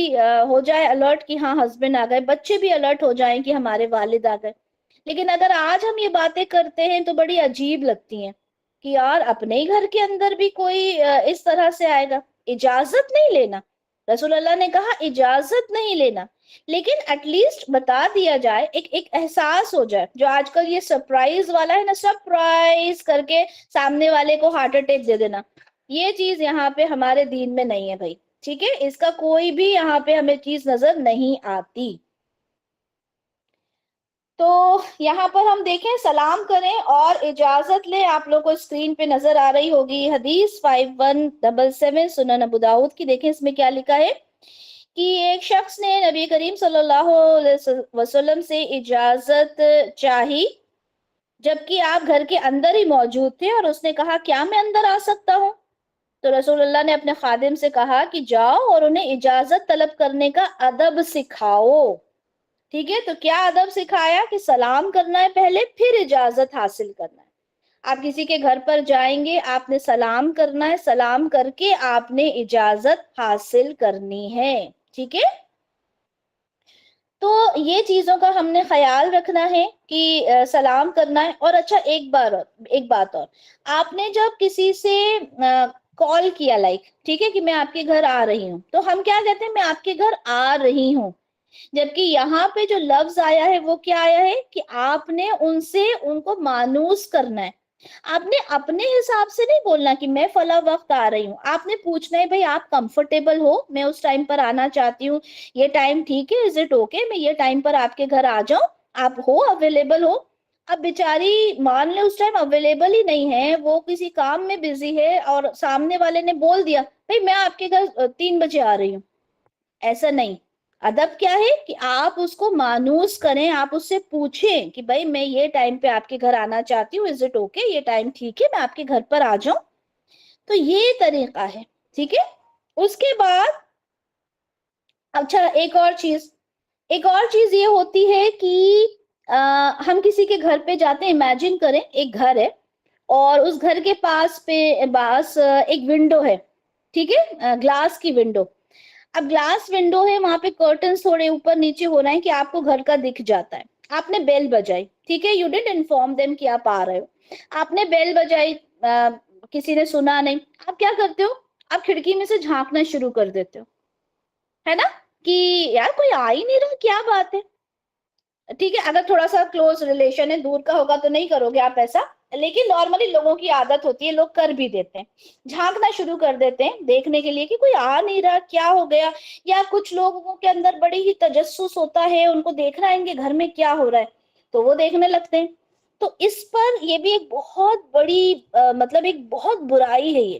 ہو جائے الرٹ کہ ہاں ہسبینڈ آ گئے، بچے بھی الرٹ ہو جائیں کہ ہمارے والد آ گئے۔ لیکن اگر آج ہم یہ باتیں کرتے ہیں تو بڑی عجیب لگتی ہیں کہ یار اپنے ہی گھر کے اندر بھی کوئی اس طرح سے آئے گا، اجازت نہیں لینا۔ رسول اللہ نے کہا اجازت نہیں لینا، لیکن ایٹ لیسٹ بتا دیا جائے، ایک احساس ہو جائے۔ جو آج کل یہ سرپرائز والا ہے نا، سرپرائز کر کے سامنے والے کو ہارٹ اٹیک دے دینا، یہ چیز یہاں پہ ہمارے دین میں نہیں ہے بھائی۔ ٹھیک ہے، اس کا کوئی بھی یہاں پہ ہمیں چیز نظر نہیں آتی۔ تو یہاں پر ہم دیکھیں سلام کریں اور اجازت لیں، آپ لوگ کو اسکرین پہ نظر آ رہی ہوگی حدیث 5177 سنن ابو داؤد کی۔ دیکھیں اس میں کیا لکھا ہے کہ ایک شخص نے نبی کریم صلی اللہ علیہ وسلم سے اجازت چاہی جبکہ آپ گھر کے اندر ہی موجود تھے، اور اس نے کہا کیا میں اندر آ سکتا ہوں؟ تو رسول اللہ نے اپنے خادم سے کہا کہ جاؤ اور انہیں اجازت طلب کرنے کا ادب سکھاؤ۔ ٹھیک ہے، تو کیا ادب سکھایا کہ سلام کرنا ہے پہلے، پھر اجازت حاصل کرنا ہے۔ آپ کسی کے گھر پر جائیں گے، آپ نے سلام کرنا ہے، سلام کر کے آپ نے اجازت حاصل کرنی ہے۔ ٹھیک ہے، تو یہ چیزوں کا ہم نے خیال رکھنا ہے کہ سلام کرنا ہے۔ اور اچھا ایک بات اور، آپ نے جب کسی سے کال کیا ٹھیک ہے کہ میں آپ کے گھر آ رہی ہوں، تو ہم کیا کہتے ہیں؟ میں آپ کے گھر آ رہی ہوں۔ جبکہ یہاں پہ جو لفظ آیا ہے وہ کیا آیا ہے کہ آپ نے ان کو مانوس کرنا ہے۔ آپ نے اپنے حساب سے نہیں بولنا کہ میں فلاں وقت آ رہی ہوں، آپ نے پوچھنا ہے بھائی آپ کمفرٹیبل ہو، میں اس ٹائم پر آنا چاہتی ہوں، یہ ٹائم ٹھیک ہے، از اٹ اوکے میں یہ ٹائم پر آپ کے گھر آ جاؤں، آپ ہو اویلیبل ہو؟ اب بیچاری مان لے اس ٹائم اویلیبل ہی نہیں ہے، وہ کسی کام میں بزی ہے، اور سامنے والے نے بول دیا بھائی میں آپ کے گھر 3 بجے آ رہی ہوں۔ ایسا نہیں، ادب کیا ہے کہ آپ اس کو مانوس کریں، آپ اس سے پوچھیں کہ بھائی میں یہ ٹائم پہ آپ کے گھر آنا چاہتی ہوں، از اٹ اوکے یہ ٹائم ٹھیک ہے میں آپ کے گھر پر آ جاؤں؟ تو یہ طریقہ ہے۔ ٹھیک ہے، اس کے بعد اچھا ایک اور چیز یہ ہوتی ہے کہ ہم کسی کے گھر پہ جاتے ہیں، امیجن کریں ایک گھر ہے اور اس گھر کے پاس ایک ونڈو ہے، ٹھیک ہے، گلاس کی ونڈو۔ اب گلاس ونڈو ہے، وہاں پہ کرٹنس تھوڑے اوپر نیچے ہونا ہے کہ آپ کو گھر کا دکھ جاتا ہے۔ آپ نے بیل بجائی، ٹھیک ہے، یو ڈنٹ انفارم دیم کہ آپ آ رہے ہو، آپ نے بیل بجائی، کسی نے سنا نہیں، آپ کیا کرتے ہو؟ آپ کھڑکی میں سے جھانکنا شروع کر دیتے ہو، ہے نا، کہ یار کوئی آ ہی نہیں رہا، کیا بات ہے۔ ٹھیک ہے، اگر تھوڑا سا کلوز ریلیشن ہے، دور کا ہوگا تو نہیں کرو گے آپ ایسا، لیکن نارملی لوگوں کی عادت ہوتی ہے، لوگ کر بھی دیتے ہیں، جھانکنا شروع کر دیتے ہیں دیکھنے کے لیے کہ کوئی آ نہیں رہا، کیا ہو گیا۔ یا کچھ لوگوں کے اندر بڑی ہی تجسس ہوتا ہے، ان کو دیکھنا ہے ان کے گھر میں کیا ہو رہا ہے، تو وہ دیکھنے لگتے ہیں۔ تو اس پر یہ بھی ایک بہت بڑی مطلب ایک بہت برائی ہے یہ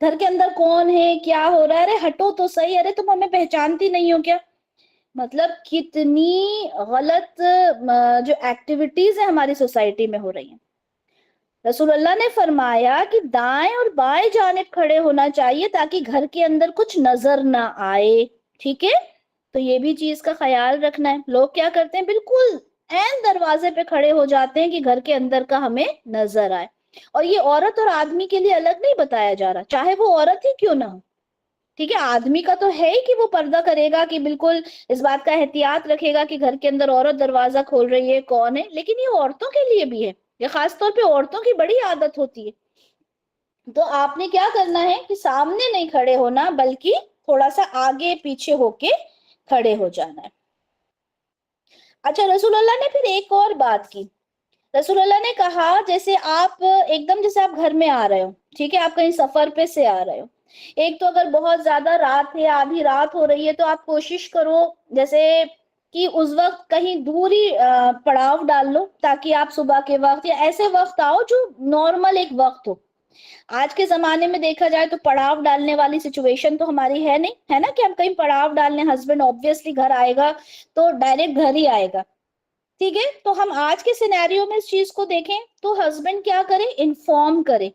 گھر کے اندر کون ہے، کیا ہو رہا ہے، ارے ہٹو تو صحیح، ارے تم ہمیں پہچانتی نہیں ہو کیا. مطلب کتنی غلط جو ایکٹیویٹیز ہیں ہماری سوسائٹی میں ہو رہی ہیں. رسول اللہ نے فرمایا کہ دائیں اور بائیں جانب کھڑے ہونا چاہیے تاکہ گھر کے اندر کچھ نظر نہ آئے. ٹھیک ہے، تو یہ بھی چیز کا خیال رکھنا ہے. لوگ کیا کرتے ہیں، بالکل عین دروازے پہ کھڑے ہو جاتے ہیں کہ گھر کے اندر کا ہمیں نظر آئے. اور یہ عورت اور آدمی کے لیے الگ نہیں بتایا جا رہا، چاہے وہ عورت ہی کیوں نہ ہو. ٹھیک ہے، آدمی کا تو ہے ہی کہ وہ پردہ کرے گا، کہ بالکل اس بات کا احتیاط رکھے گا کہ گھر کے اندر عورت دروازہ کھول رہی ہے کون ہے. لیکن یہ عورتوں کے لیے بھی ہے، یہ خاص طور پہ عورتوں کی بڑی عادت ہوتی ہے. تو آپ نے کیا کرنا ہے کہ سامنے نہیں کھڑے ہونا، بلکہ تھوڑا سا آگے پیچھے ہو کے کھڑے ہو جانا ہے. اچھا، رسول اللہ نے پھر ایک اور بات کی. رسول اللہ نے کہا جیسے آپ ایک دم جیسے آپ گھر میں آ رہے ہو، ٹھیک ہے، آپ کہیں سفر پہ سے آ رہے ہو. ایک تو اگر بہت زیادہ رات ہے، آدھی رات ہو رہی ہے، تو آپ کوشش کرو جیسے کہ اس وقت کہیں دور ہی پڑاؤ ڈال لو، تاکہ آپ صبح کے وقت یا ایسے وقت آؤ جو نارمل ایک وقت ہو. آج کے زمانے میں دیکھا جائے تو پڑاؤ ڈالنے والی سچویشن تو ہماری ہے نہیں، ہے نا، کہ ہم کہیں پڑاؤ ڈالنے، ہسبینڈ آبویسلی گھر آئے گا تو ڈائریکٹ گھر ہی آئے گا. ٹھیک ہے، تو ہم آج کے سینیریو میں اس چیز کو دیکھیں تو ہسبینڈ کیا کرے، انفارم کرے.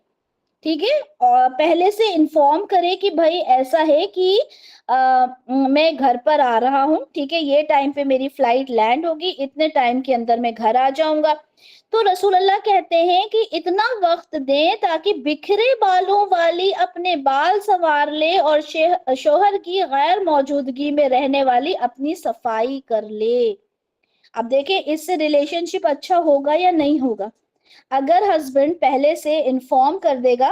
ٹھیک ہے، اور پہلے سے انفارم کرے کہ بھائی ایسا ہے کہ میں گھر پر آ رہا ہوں. ٹھیک ہے، یہ ٹائم پہ میری فلائٹ لینڈ ہوگی، اتنے ٹائم کے اندر میں گھر آ جاؤں گا. تو رسول اللہ کہتے ہیں کہ اتنا وقت دیں تاکہ بکھرے بالوں والی اپنے بال سنوار لے اور شوہر کی غیر موجودگی میں رہنے والی اپنی صفائی کر لے. اب دیکھیں اس سے ریلیشن شپ اچھا ہوگا یا نہیں ہوگا. اگر ہسبینڈ پہلے سے انفارم کر دے گا،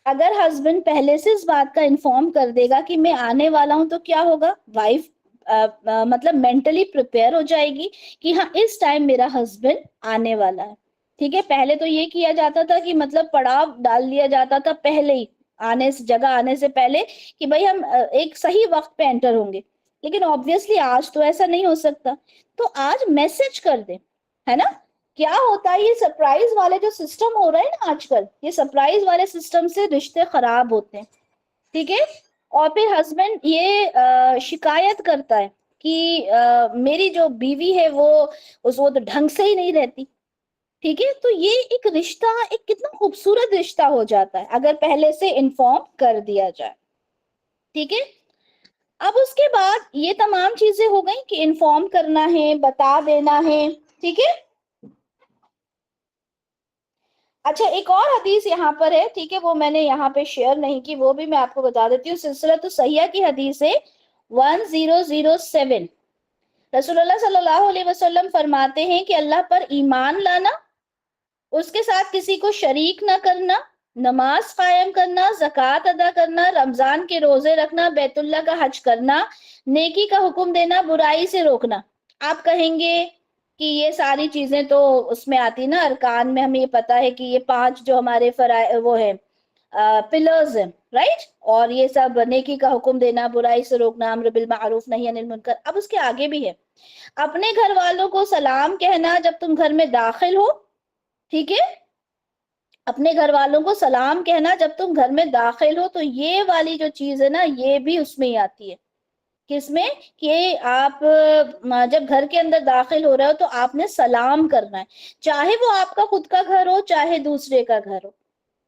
اگر ہسبینڈ پہلے سے اس بات کا انفارم کر دے گا کہ میں آنے والا ہوں، تو کیا ہوگا، وائف مطلب مینٹلی پریپیئر ہو جائے گی کہ ہاں اس ٹائم میرا ہسبینڈ آنے والا ہے. ٹھیک ہے، پہلے تو یہ کیا جاتا تھا کہ مطلب پڑاؤ ڈال دیا جاتا تھا پہلے ہی، جگہ آنے سے پہلے، کہ بھائی ہم ایک صحیح وقت پہ انٹر ہوں گے. لیکن آبویسلی آج تو ایسا نہیں ہو سکتا، تو آج میسج کر دیں، ہے نا. کیا ہوتا ہے، یہ سرپرائز والے جو سسٹم ہو رہے ہیں نا آج کل، یہ سرپرائز والے سسٹم سے رشتے خراب ہوتے ہیں. ٹھیک ہے، اور پھر ہسبینڈ یہ شکایت کرتا ہے کہ میری جو بیوی ہے وہ تو ڈھنگ سے ہی نہیں رہتی. ٹھیک ہے، تو یہ ایک رشتہ، ایک کتنا خوبصورت رشتہ ہو جاتا ہے اگر پہلے سے انفارم کر دیا جائے. ٹھیک ہے، اب اس کے بعد یہ تمام چیزیں ہو گئیں کہ انفارم کرنا ہے، بتا دینا ہے. ٹھیک ہے، اچھا ایک اور حدیث یہاں پر ہے، ٹھیک ہے، وہ میں نے یہاں پہ شیئر نہیں کی، وہ بھی میں آپ کو بتا دیتی ہوں. سلسلۃ الصحیحہ کی حدیث ہے 1007. رسول اللہ صلی اللہ علیہ وسلم فرماتے ہیں کہ اللہ پر ایمان لانا، اس کے ساتھ کسی کو شریک نہ کرنا، نماز قائم کرنا، زکوٰۃ ادا کرنا، رمضان کے روزے رکھنا، بیت اللہ کا حج کرنا، نیکی کا حکم دینا، برائی سے روکنا. آپ کہیں گے کہ یہ ساری چیزیں تو اس میں آتی نا، ارکان میں ہمیں یہ پتا ہے کہ یہ 5 جو ہمارے وہ ہے پلرز ہیں، رائٹ. اور یہ سب نیکی کا حکم دینا، برائی سے روکنا، امر بالمعروف نہی عن المنکر. اب اس کے آگے بھی ہے، اپنے گھر والوں کو سلام کہنا جب تم گھر میں داخل ہو. ٹھیک ہے، اپنے گھر والوں کو سلام کہنا جب تم گھر میں داخل ہو. تو یہ والی جو چیز ہے نا، یہ بھی اس میں ہی آتی ہے. کس میں، کہ آپ جب گھر کے اندر داخل ہو رہے ہو تو آپ نے سلام کرنا ہے، چاہے وہ آپ کا خود کا گھر ہو چاہے دوسرے کا گھر ہو.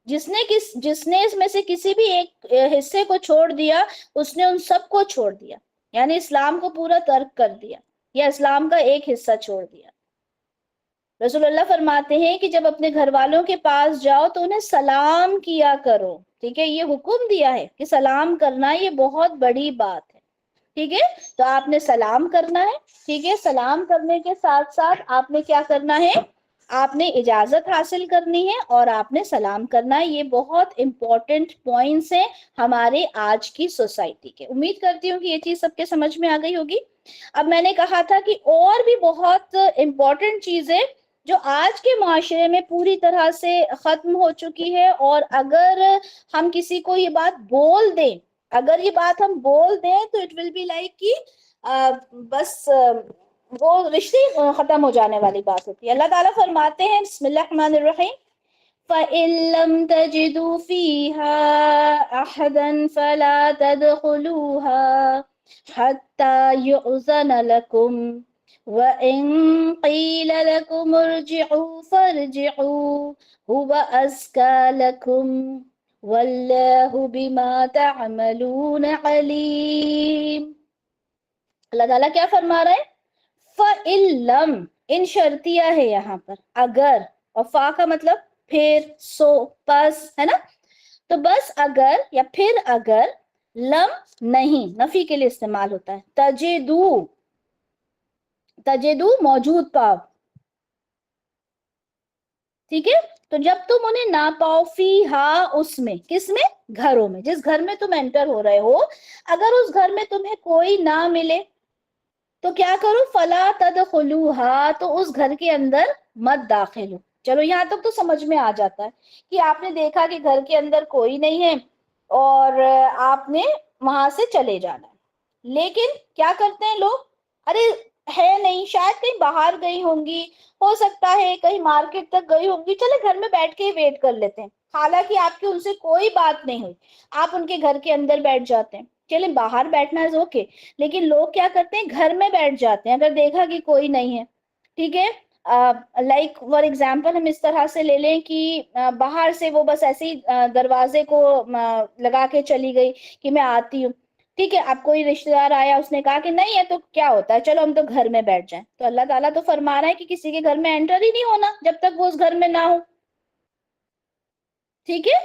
جس نے اس میں سے کسی بھی ایک حصے کو چھوڑ دیا، اس نے ان سب کو چھوڑ دیا، یعنی اسلام کو پورا ترک کر دیا یا اسلام کا ایک حصہ چھوڑ دیا. رسول اللہ فرماتے ہیں کہ جب اپنے گھر والوں کے پاس جاؤ تو انہیں سلام کیا کرو. ٹھیک ہے، یہ حکم دیا ہے کہ سلام کرنا، یہ بہت بڑی بات ہے. ٹھیک ہے، تو آپ نے سلام کرنا ہے. ٹھیک ہے، سلام کرنے کے ساتھ ساتھ آپ نے کیا کرنا ہے، آپ نے اجازت حاصل کرنی ہے اور آپ نے سلام کرنا ہے. یہ بہت امپورٹنٹ پوائنٹس ہیں ہمارے آج کی سوسائٹی کے. امید کرتی ہوں کہ یہ چیز سب کے سمجھ میں آ گئی ہوگی. اب میں نے کہا تھا کہ اور بھی بہت امپورٹنٹ چیزیں جو آج کے معاشرے میں پوری طرح سے ختم ہو چکی ہے، اور اگر ہم کسی کو یہ بات بول دیں، اگر یہ بات ہم بول دیں تو اٹ ول بی لائک کہ بس وہ رشتے ختم ہو جانے والی بات ہوتی ہے. اللہ تعالیٰ فرماتے ہیں، بسم اللہ الرحمن الرحیم، فَإِن لَّمْ تَجِدُوا فِيهَا أَحَدًا فَلَا تَدْخُلُوهَا حَتَّى يُؤْذَنَ لَكُمْ وَإِن قِيلَ لَكُمُ ارْجِعُوا فَارْجِعُوا هُوَ أَزْكَىٰ لَكُمْ وَاللَّهُ بِمَا تَعْمَلُونَ عَلِيمٌ۔ اللہ تعالیٰ کیا فرما رہے ہیں؟ فَإِن لَّمْ، ان شرطیہ ہے یہاں پر، اگر، اور فا کا مطلب پھر، سو، پس، ہے نا؟ تو بس اگر یا پھر اگر، لم نہیں، نفی کے لیے استعمال ہوتا ہے، تجدو، تجدو موجود پاؤ، ٹھیک ہے؟ تو جب تم انہیں نہ پاؤ، فی ہا، اس میں، کس میں؟ گھروں میں، جس گھر میں تم انٹر ہو رہے ہو، اگر اس گھر میں تمہیں کوئی نہ ملے تو کیا کرو؟ فلا تدخلوها، تو اس گھر کے اندر مت داخل ہو۔ چلو یہاں تک تو سمجھ میں آ جاتا ہے کہ آپ نے دیکھا کہ گھر کے اندر کوئی نہیں ہے اور آپ نے وہاں سے چلے جانا ہے، لیکن کیا کرتے ہیں لوگ؟ ارے ہے نہیں، شاید کہیں باہر گئی ہوں گی، ہو سکتا ہے کہیں مارکیٹ تک گئی ہوں گی، چلے گھر میں بیٹھ کے ہی ویٹ کر لیتے ہیں، حالانکہ آپ کی ان سے کوئی بات نہیں ہوئی، آپ ان کے گھر کے اندر بیٹھ جاتے ہیں۔ چلے باہر بیٹھنا ہے اوکے، لیکن لوگ کیا کرتے ہیں؟ گھر میں بیٹھ جاتے ہیں اگر دیکھا کہ کوئی نہیں ہے، ٹھیک ہے؟ لائک فار ایگزامپل ہم اس طرح سے لے لیں کہ باہر سے وہ بس ایسے ہی دروازے کو لگا کے چلی گئی کہ میں آتی ہوں، ٹھیک ہے؟ اب کوئی رشتہ دار آیا، اس نے کہا کہ نہیں ہے، تو کیا ہوتا ہے؟ چلو ہم تو گھر میں بیٹھ جائیں۔ تو اللہ تعالیٰ تو فرما رہا ہے کہ کسی کے گھر میں انٹر ہی نہیں ہونا جب تک وہ اس گھر میں نہ ہو، ٹھیک ہے؟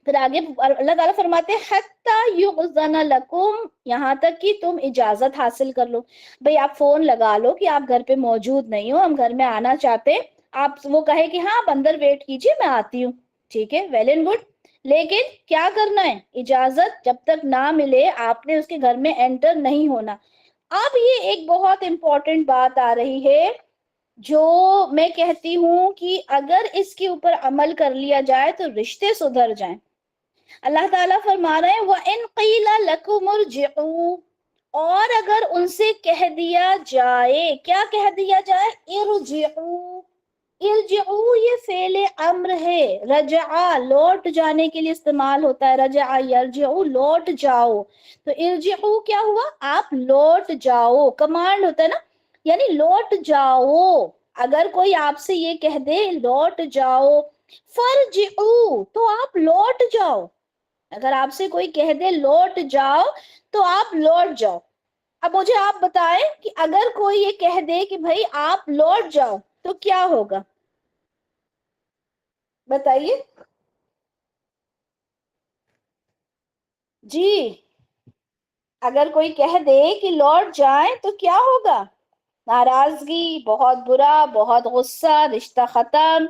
پھر آگے اللہ تعالیٰ فرماتے ہیں حتی یؤذن لکم، یہاں تک کہ تم اجازت حاصل کر لو، بھئی آپ فون لگا لو کہ آپ گھر پہ موجود نہیں ہو، ہم گھر میں آنا چاہتے ہیں، آپ وہ کہے کہ ہاں آپ اندر ویٹ کیجئے میں آتی ہوں، ٹھیک ہے؟ ویل اینڈ گڈ، لیکن کیا کرنا ہے؟ اجازت جب تک نہ ملے آپ نے اس کے گھر میں انٹر نہیں ہونا۔ اب یہ ایک بہت امپورٹنٹ بات آ رہی ہے جو میں کہتی ہوں کہ اگر اس کے اوپر عمل کر لیا جائے تو رشتے سدھر جائیں۔ اللہ تعالیٰ فرما رہے ہیں وَإِن قِيلَ لَكُمُ ارْجِعُوا، اور اگر ان سے کہہ دیا جائے، کیا کہہ دیا جائے؟ ارجعوا، ارجعوا یہ فعل امر ہے، رجعا لوٹ جانے کے لیے استعمال ہوتا ہے، رجع یرجعو لوٹ جاؤ، تو ارجعوا کیا ہوا؟ آپ لوٹ جاؤ، کمانڈ ہوتا ہے نا، یعنی لوٹ جاؤ۔ اگر کوئی آپ سے یہ کہہ دے لوٹ جاؤ، فرجعوا تو آپ لوٹ جاؤ، اگر آپ سے کوئی کہہ دے لوٹ جاؤ تو آپ لوٹ جاؤ۔ اب مجھے آپ بتائیں کہ اگر کوئی یہ کہہ دے کہ بھائی آپ لوٹ جاؤ تو کیا ہوگا؟ بتائیے جی، اگر کوئی کہہ دے کہ لوٹ جائیں تو کیا ہوگا؟ ناراضگی، بہت برا، بہت غصہ، رشتہ ختم،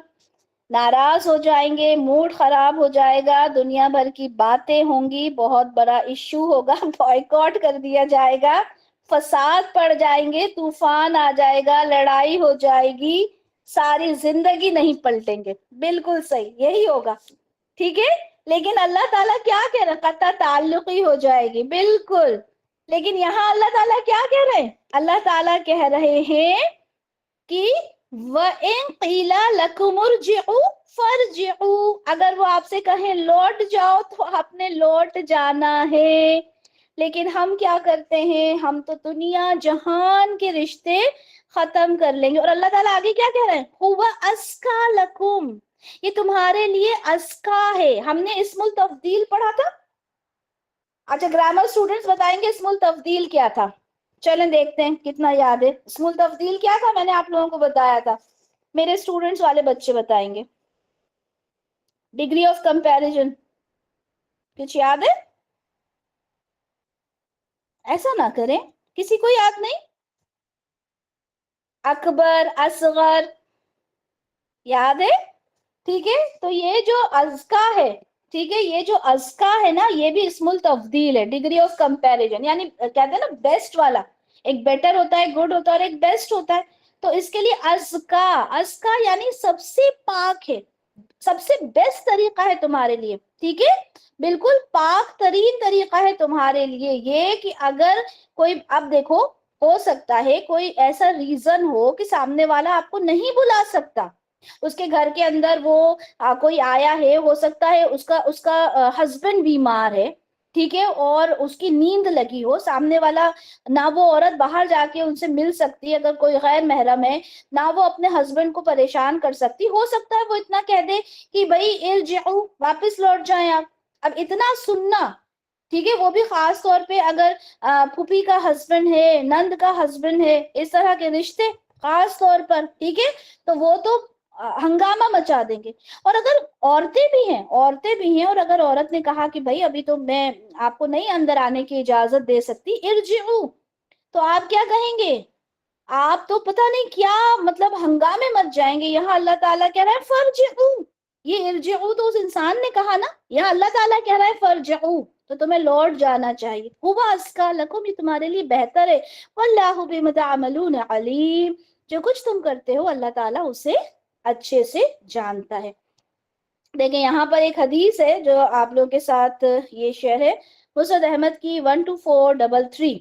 ناراض ہو جائیں گے، موڈ خراب ہو جائے گا، دنیا بھر کی باتیں ہوں گی، بہت بڑا ایشو ہوگا، بائیکاٹ کر دیا جائے گا، فساد پڑ جائیں گے، طوفان آ جائے گا، لڑائی ہو جائے گی، ساری زندگی نہیں پلٹیں گے۔ بالکل صحیح، یہی ہوگا، ٹھیک ہے؟ لیکن اللہ تعالیٰ کیا کہہ رہے ہیں؟ قطع تعلقی ہو جائے گی، بالکل۔ لیکن یہاں اللہ تعالیٰ کیا کہہ رہے ہیں؟ اللہ تعالیٰ کہہ رہے ہیں کہ وَإِن قِيلَ لَكُمُ ارْجِعُوا فَارْجِعُوا، اگر وہ آپ سے کہیں لوٹ جاؤ تو آپ نے لوٹ جانا ہے۔ لیکن ہم کیا کرتے ہیں؟ ہم تو دنیا جہان کے رشتے ختم کر لیں گے، اور اللہ تعالیٰ آگے کیا کہہ رہے ہیں؟ هُوَ أَزْكَىٰ لَكُمْ، یہ تمہارے لیے ازکا ہے۔ ہم نے اسم التفضیل پڑھا تھا، اچھا گرامر اسٹوڈنٹس بتائیں گے اسم التفضیل کیا تھا؟ چلیں دیکھتے ہیں کتنا یاد ہے۔ اسم التفضیل کیا تھا؟ میں نے آپ لوگوں کو بتایا تھا، میرے اسٹوڈنٹس والے بچے بتائیں گے۔ ڈگری آف کمپیریزن کچھ یاد ہے؟ ایسا نہ کریں، کسی کو یاد نہیں؟ اکبر، اصغر، یاد ہے؟ ٹھیک ہے، تو یہ جو ازکا ہے، ٹھیک ہے، یہ جو ازکا ہے نا، یہ بھی اسم التفضیل ہے، ڈگری آف کمپیریزن، یعنی کہتے ہیں نا بیسٹ والا، ایک بیٹر ہوتا ہے، گڈ ہوتا ہے، اور ایک بیسٹ ہوتا ہے، تو اس کے لیے ازکا، ازکا یعنی سب سے پاک ہے، سب سے بیسٹ طریقہ ہے تمہارے لیے، ٹھیک ہے؟ بالکل پاک ترین طریقہ ہے تمہارے لیے یہ کہ اگر کوئی، اب دیکھو ہو سکتا ہے کوئی ایسا ریزن ہو کہ سامنے والا آپ کو نہیں بلا سکتا، اس کے گھر کے اندر وہ کوئی آیا ہے، ہو سکتا ہے اس کا ہسبینڈ بیمار ہے، ٹھیک ہے، اور اس کی نیند لگی ہو، سامنے والا نہ وہ عورت باہر جا کے ان سے مل سکتی ہے اگر کوئی غیر محرم ہے، نہ وہ اپنے ہسبینڈ کو پریشان کر سکتی، ہو سکتا ہے وہ اتنا کہہ دے کہ بھائی ارجعو، واپس لوٹ جائیں آپ. اب اتنا سننا، ٹھیک ہے، وہ بھی خاص طور پہ اگر پھوپھی کا ہسبینڈ ہے، نند کا ہسبینڈ ہے، اس طرح کے رشتے خاص طور پر، ٹھیک ہے، تو وہ تو ہنگامہ مچا دیں گے. اور اگر عورتیں بھی ہیں اور اگر عورت نے کہا کہ بھائی ابھی تو میں آپ کو نہیں اندر آنے کی اجازت دے سکتی، ارجعو، تو آپ کیا کہیں گے؟ آپ تو پتہ نہیں کیا مطلب ہنگامے مچ جائیں گے. یہاں اللہ تعالیٰ کہہ رہا ہے فرجعو، یہ ارجعو تو اس انسان نے کہا نا، یہاں اللہ تعالیٰ کہہ رہا ہے فرجعو، تو تمہیں لوٹ جانا چاہیے. ہوا ازکا لکم، یہ تمہارے لیے بہتر ہے. واللہ بما تعملون علیم، جو کچھ تم کرتے ہو اللہ تعالیٰ اسے اچھے سے جانتا ہے. دیکھیں یہاں پر ایک حدیث ہے جو آپ لوگوں کے ساتھ یہ شیئر ہے، مسعود احمد کی 12433.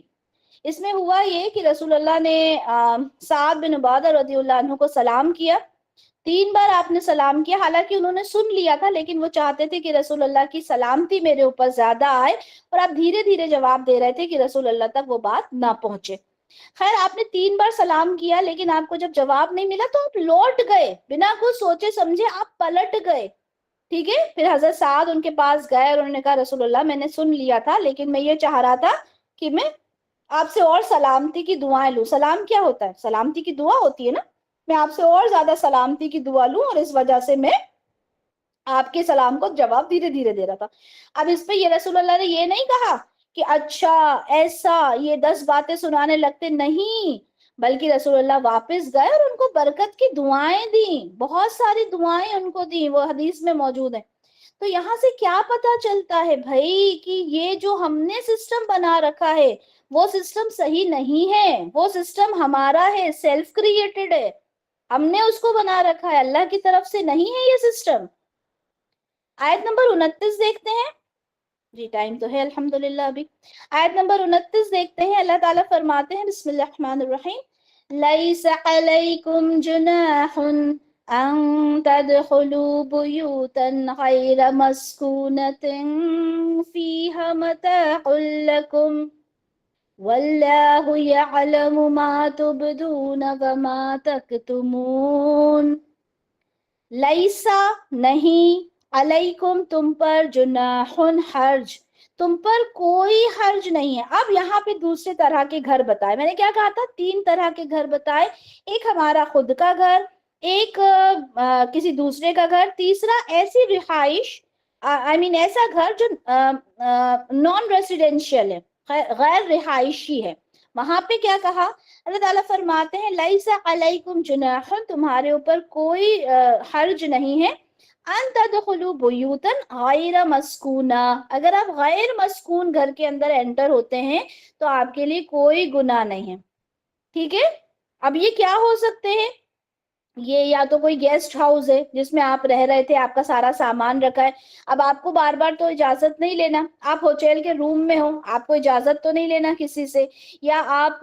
اس میں ہوا یہ کہ رسول اللہ نے سعد بن عبادہ رضی اللہ عنہ کو سلام کیا. 3 بار آپ نے سلام کیا، حالانکہ انہوں نے سن لیا تھا لیکن وہ چاہتے تھے کہ رسول اللہ کی سلامتی میرے اوپر زیادہ آئے، اور آپ دھیرے دھیرے جواب دے رہے تھے کہ رسول اللہ تک وہ بات نہ پہنچے. خیر آپ نے 3 بار سلام کیا لیکن آپ کو جب جواب نہیں ملا تو آپ لوٹ گئے، بنا کچھ سوچے سمجھے آپ پلٹ گئے. ٹھیک ہے، پھر حضرت سعد ان کے پاس گئے اور انہوں نے کہا رسول اللہ میں نے سن لیا تھا لیکن میں یہ چاہ رہا تھا کہ میں آپ سے اور سلامتی کی دعائیں لوں. سلام کیا ہوتا ہے؟ سلامتی کی دعا ہوتی ہے نا. میں آپ سے اور زیادہ سلامتی کی دعا لوں اور اس وجہ سے میں آپ کے سلام کو جواب دھیرے دھیرے دے رہا تھا. اب اس پہ یہ رسول اللہ نے یہ نہیں کہا کہ اچھا ایسا یہ 10 باتیں سنانے لگتے، نہیں، بلکہ رسول اللہ واپس گئے اور ان کو برکت کی دعائیں دیں، بہت ساری دعائیں ان کو دیں، وہ حدیث میں موجود ہیں. تو یہاں سے کیا پتا چلتا ہے بھائی کہ یہ جو ہم نے سسٹم بنا رکھا ہے وہ سسٹم صحیح نہیں ہے. وہ سسٹم ہمارا ہے، سیلف کریٹڈ ہے، ہم نے اس کو بنا رکھا ہے، اللہ کی طرف سے نہیں ہے یہ سسٹم. آیت نمبر 29 دیکھتے ہیں. جی ٹائم تو ہے الحمدللہ ابھی. آیت نمبر 29 دیکھتے ہیں. اللہ تعالیٰ فرماتے ہیں بسم اللہ الرحمن الرحیم لیس علیکم جناح ان تدخلوا بیوتا غیر مسکونۃ فیہا متاع لکم واللہ یعلم ما تبدون وما تکتمون. لیسا نہیں، علیکم تم پر، جناح حرج، تم پر کوئی حرج نہیں ہے. اب یہاں پہ دوسرے طرح کے گھر بتائے. میں نے کیا کہا تھا؟ 3 طرح کے گھر بتائے. ایک ہمارا خود کا گھر، ایک کسی دوسرے کا گھر، تیسرا ایسی رہائش ایسا گھر جو نان ریسیڈینشیل ہے، غیر رہائشی ہے. وہاں پہ کیا کہا؟ اللہ تعالیٰ فرماتے ہیں لیسا علیکم جناح، تمہارے اوپر کوئی حرج نہیں ہے، ان تدخلوا بیوتا غیر مسکونہ، اگر آپ غیر مسکون گھر کے اندر انٹر ہوتے ہیں تو آپ کے لیے کوئی گناہ نہیں ہے. ٹھیک ہے، اب یہ کیا ہو سکتے ہیں؟ یہ یا تو کوئی گیسٹ ہاؤس ہے جس میں آپ رہ رہے تھے، آپ کا سارا سامان رکھا ہے، اب آپ کو بار بار تو اجازت نہیں لینا، آپ ہوٹل کے روم میں ہو، آپ کو اجازت تو نہیں لینا کسی سے، یا آپ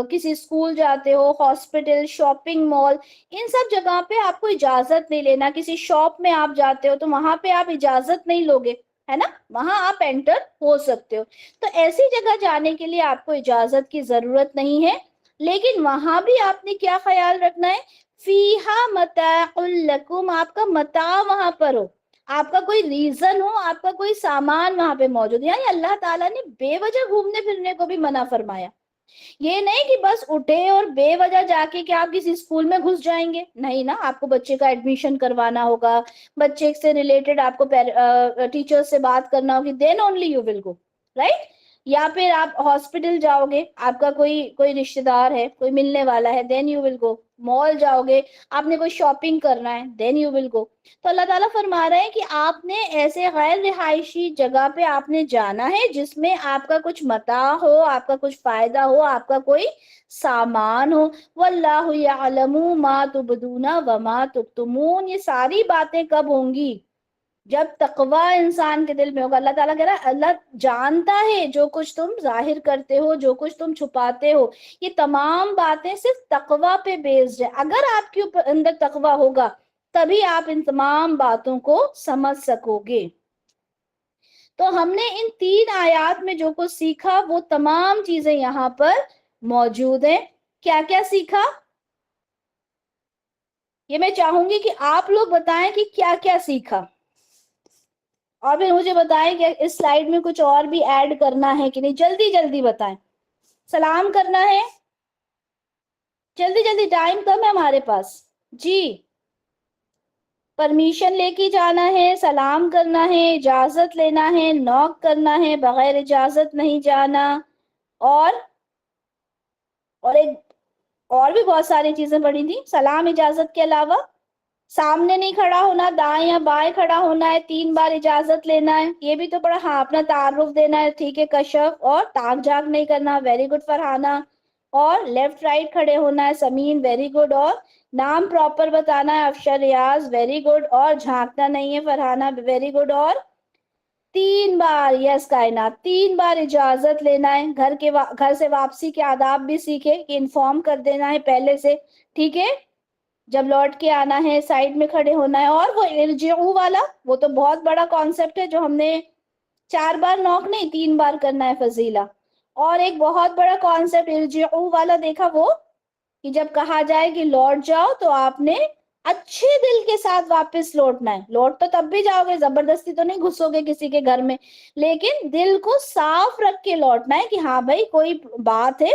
کسی اسکول جاتے ہو، ہاسپٹل، شاپنگ مال، ان سب جگہ پہ آپ کو اجازت نہیں لینا. کسی شاپ میں آپ جاتے ہو تو وہاں پہ آپ اجازت نہیں لوگے، ہے نا، وہاں آپ انٹر ہو سکتے ہو. تو ایسی جگہ جانے کے لیے آپ کو اجازت کی ضرورت نہیں ہے، لیکن وہاں بھی آپ نے کیا خیال رکھنا ہے؟ فیہا متاع لکم، آپ کا متاع وہاں پر ہو، آپ کا کوئی ریزن ہو، آپ کا کوئی سامان وہاں پہ موجود. یعنی اللہ تعالیٰ نے بے وجہ گھومنے پھرنے کو بھی منع فرمایا. یہ نہیں کہ بس اٹھے اور بے وجہ جا کے کہ آپ کسی اسکول میں گھس جائیں گے، نہیں نا، آپ کو بچے کا ایڈمیشن کروانا ہوگا، بچے سے ریلیٹڈ آپ کو ٹیچر سے بات کرنا ہوگی، then only you will go, right. یا پھر آپ ہاسپٹل جاؤ گے، آپ کا کوئی رشتہ دار ہے، کوئی ملنے والا ہے، دین یو ول گو. مال جاؤ گے، آپ نے کوئی شاپنگ کرنا ہے، دین یو ول گو. تو اللہ تعالیٰ فرما رہے ہیں کہ آپ نے ایسے غیر رہائشی جگہ پہ آپ نے جانا ہے جس میں آپ کا کچھ متاع ہو، آپ کا کچھ فائدہ ہو، آپ کا کوئی سامان ہو. واللہ یعلم ما تبدون وما تکتمون. یہ ساری باتیں کب ہوں گی؟ جب تقوی انسان کے دل میں ہوگا. اللہ تعالیٰ کہہ رہا ہے اللہ جانتا ہے جو کچھ تم ظاہر کرتے ہو، جو کچھ تم چھپاتے ہو. یہ تمام باتیں صرف تقوی پہ بیسڈ ہے. اگر آپ کے اندر تقوی ہوگا تبھی آپ ان تمام باتوں کو سمجھ سکوگے۔ تو ہم نے ان 3 آیات میں جو کچھ سیکھا وہ تمام چیزیں یہاں پر موجود ہیں۔ کیا کیا سیکھا؟ یہ میں چاہوں گی کہ آپ لوگ بتائیں کہ کیا کیا سیکھا، اور پھر مجھے بتائیں کہ اس سلائیڈ میں کچھ اور بھی ایڈ کرنا ہے کہ نہیں۔ جلدی جلدی بتائیں۔ سلام کرنا ہے، جلدی جلدی، ٹائم کم ہے ہمارے پاس۔ جی، پرمیشن لے کے جانا ہے، سلام کرنا ہے، اجازت لینا ہے، نوک کرنا ہے، بغیر اجازت نہیں جانا، اور ایک اور بھی بہت ساری چیزیں پڑھی تھی سلام اجازت کے علاوہ۔ سامنے نہیں کھڑا ہونا، دائیں یا بائیں کھڑا ہونا ہے، 3 بار اجازت لینا ہے، یہ بھی تو پڑھا۔ ہاں، اپنا تعارف دینا ہے، ٹھیک ہے، کشف، اور تاک جھانک نہیں کرنا، ویری گڈ فرحانہ، اور لیفٹ رائٹ کھڑے ہونا ہے، سمین، ویری گڈ، اور نام پراپر بتانا ہے، افشر ریاض، ویری گڈ، اور جھانکنا نہیں ہے فرحانہ، ویری گڈ، اور 3 بار، یس کائنات، 3 بار اجازت لینا ہے، گھر سے واپسی کے آداب بھی سیکھے کہ انفارم کر دینا ہے پہلے سے، ٹھیک ہے، جب لوٹ کے آنا ہے، سائیڈ میں کھڑے ہونا ہے، اور وہ ارجعو والا، وہ تو بہت بڑا کانسیپٹ ہے جو ہم نے 4 بار نوک نہیں 3 بار کرنا ہے فضیلہ۔ اور ایک بہت بڑا کانسیپٹ ارجعو والا دیکھا، وہ کہ جب کہا جائے کہ لوٹ جاؤ تو آپ نے اچھے دل کے ساتھ واپس لوٹنا ہے۔ لوٹ تو تب بھی جاؤ گے، زبردستی تو نہیں گھسو گے کسی کے گھر میں، لیکن دل کو صاف رکھ کے لوٹنا ہے کہ ہاں بھائی کوئی بات ہے،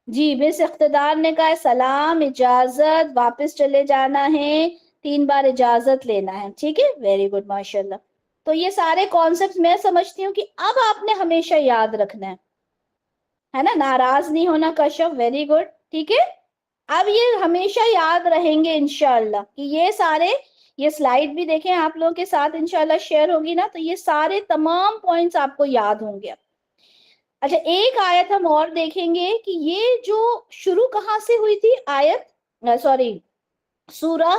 جی، مس اقتدار نے کہا ہے سلام، اجازت، واپس چلے جانا ہے، 3 بار اجازت لینا ہے، ٹھیک ہے، ویری گڈ، ماشاءاللہ۔ تو یہ سارے کانسیپٹ میں سمجھتی ہوں کہ اب آپ نے ہمیشہ یاد رکھنا ہے نا، ناراض نہیں ہونا، کشف، ویری گڈ، ٹھیک ہے۔ اب یہ ہمیشہ یاد رہیں گے انشاءاللہ کہ یہ سارے، یہ سلائیڈ بھی دیکھیں آپ لوگوں کے ساتھ انشاءاللہ شیئر ہوگی نا، تو یہ سارے تمام پوائنٹس آپ کو یاد ہوں گے۔ اچھا، ایک آیت ہم اور دیکھیں گے کہ یہ جو شروع کہاں سے ہوئی تھی آیت، سوری، سورہ،